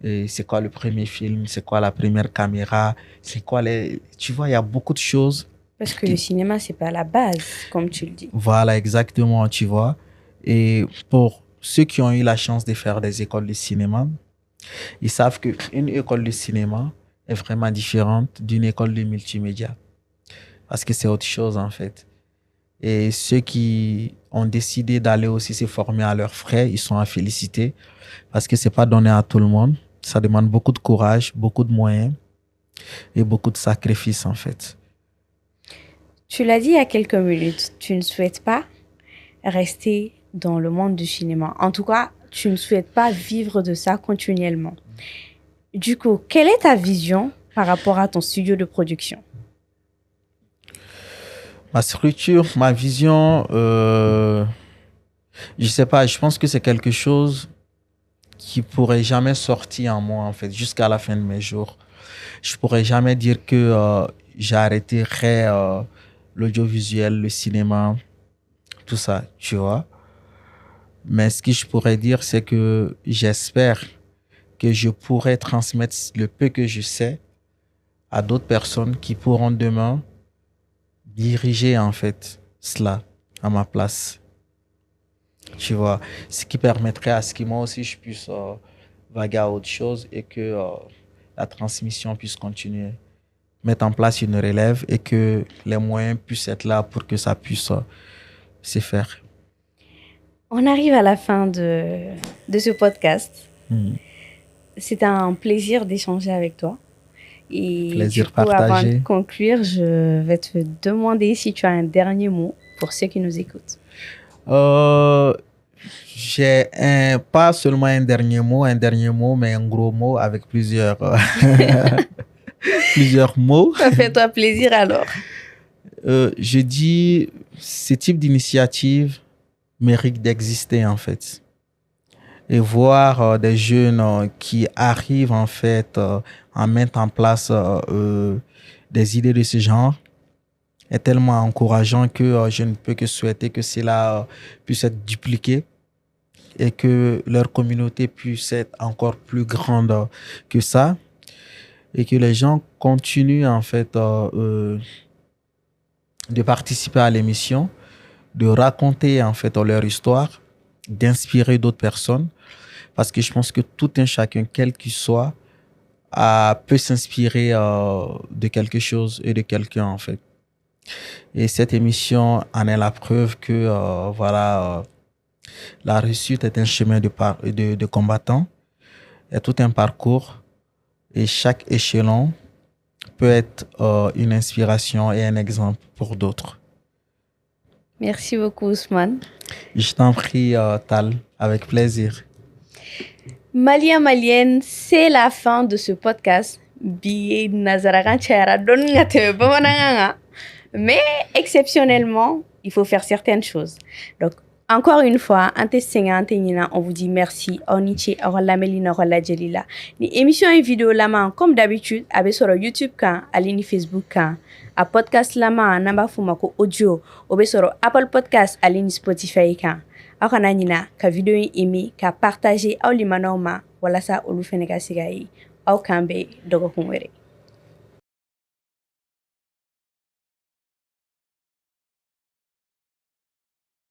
c'est quoi le premier film, c'est quoi la première caméra, c'est quoi les... Tu vois, il y a beaucoup de choses. Parce que le cinéma, c'est pas la base, comme tu le dis. Voilà, exactement, tu vois. Et pour ceux qui ont eu la chance de faire des écoles de cinéma, ils savent qu'une école de cinéma est vraiment différente d'une école de multimédia. Parce que c'est autre chose, en fait. Et ceux qui ont décidé d'aller aussi se former à leurs frais, ils sont à féliciter. Parce que c'est pas donné à tout le monde. Ça demande beaucoup de courage, beaucoup de moyens et beaucoup de sacrifices, en fait. Tu l'as dit il y a quelques minutes, tu ne souhaites pas rester dans le monde du cinéma. En tout cas, tu ne souhaites pas vivre de ça continuellement. Du coup, quelle est ta vision par rapport à ton studio de production? Ma structure, ma vision, je sais pas, je pense que c'est quelque chose qui pourrait jamais sortir en moi, en fait, jusqu'à la fin de mes jours. Je pourrais jamais dire que j'arrêterai l'audiovisuel, le cinéma, tout ça, tu vois. Mais ce que je pourrais dire, c'est que j'espère que je pourrai transmettre le peu que je sais à d'autres personnes qui pourront demain diriger en fait cela à ma place. Tu vois, ce qui permettrait à ce que moi aussi je puisse vaguer à autre chose et que la transmission puisse continuer. Mettre en place une relève et que les moyens puissent être là pour que ça puisse se faire. On arrive à la fin de ce podcast. C'est un plaisir d'échanger avec toi. Et Plaisir du coup, partagé. avant de conclure, je vais te demander si tu as un dernier mot pour ceux qui nous écoutent. J'ai pas seulement un dernier mot, mais un gros mot avec plusieurs, plusieurs mots. Ça fait toi plaisir alors. Je dis, ce type d'initiative mérite d'exister en fait. Et voir des jeunes qui arrivent en fait à mettre en place des idées de ce genre est tellement encourageant que je ne peux que souhaiter que cela puisse être dupliqué et que leur communauté puisse être encore plus grande que ça et que les gens continuent en fait de participer à l'émission, de raconter en fait leur histoire, d'inspirer d'autres personnes parce que je pense que tout un chacun, quel qu'il soit, peut s'inspirer de quelque chose et de quelqu'un en fait. Et cette émission en est la preuve que la réussite est un chemin de combattant, est tout un parcours et chaque échelon peut être une inspiration et un exemple pour d'autres. Merci beaucoup, Ousmane. Je t'en prie, Tal, avec plaisir. Malien, malienne, c'est la fin de ce podcast. Mais exceptionnellement, il faut faire certaines choses. Donc, encore une fois, on vous dit merci. Ni émission et vidéo lama comme d'habitude, avec sur YouTube kan, alini Facebook kan, a podcast lama namba fumako audio, obe sur Apple Podcast, alini Spotify kan. Akana nina ka vidéo aimé, ka partager au limanoma, wala sa olu fene ka sigayi, au kambe dogo kumwere.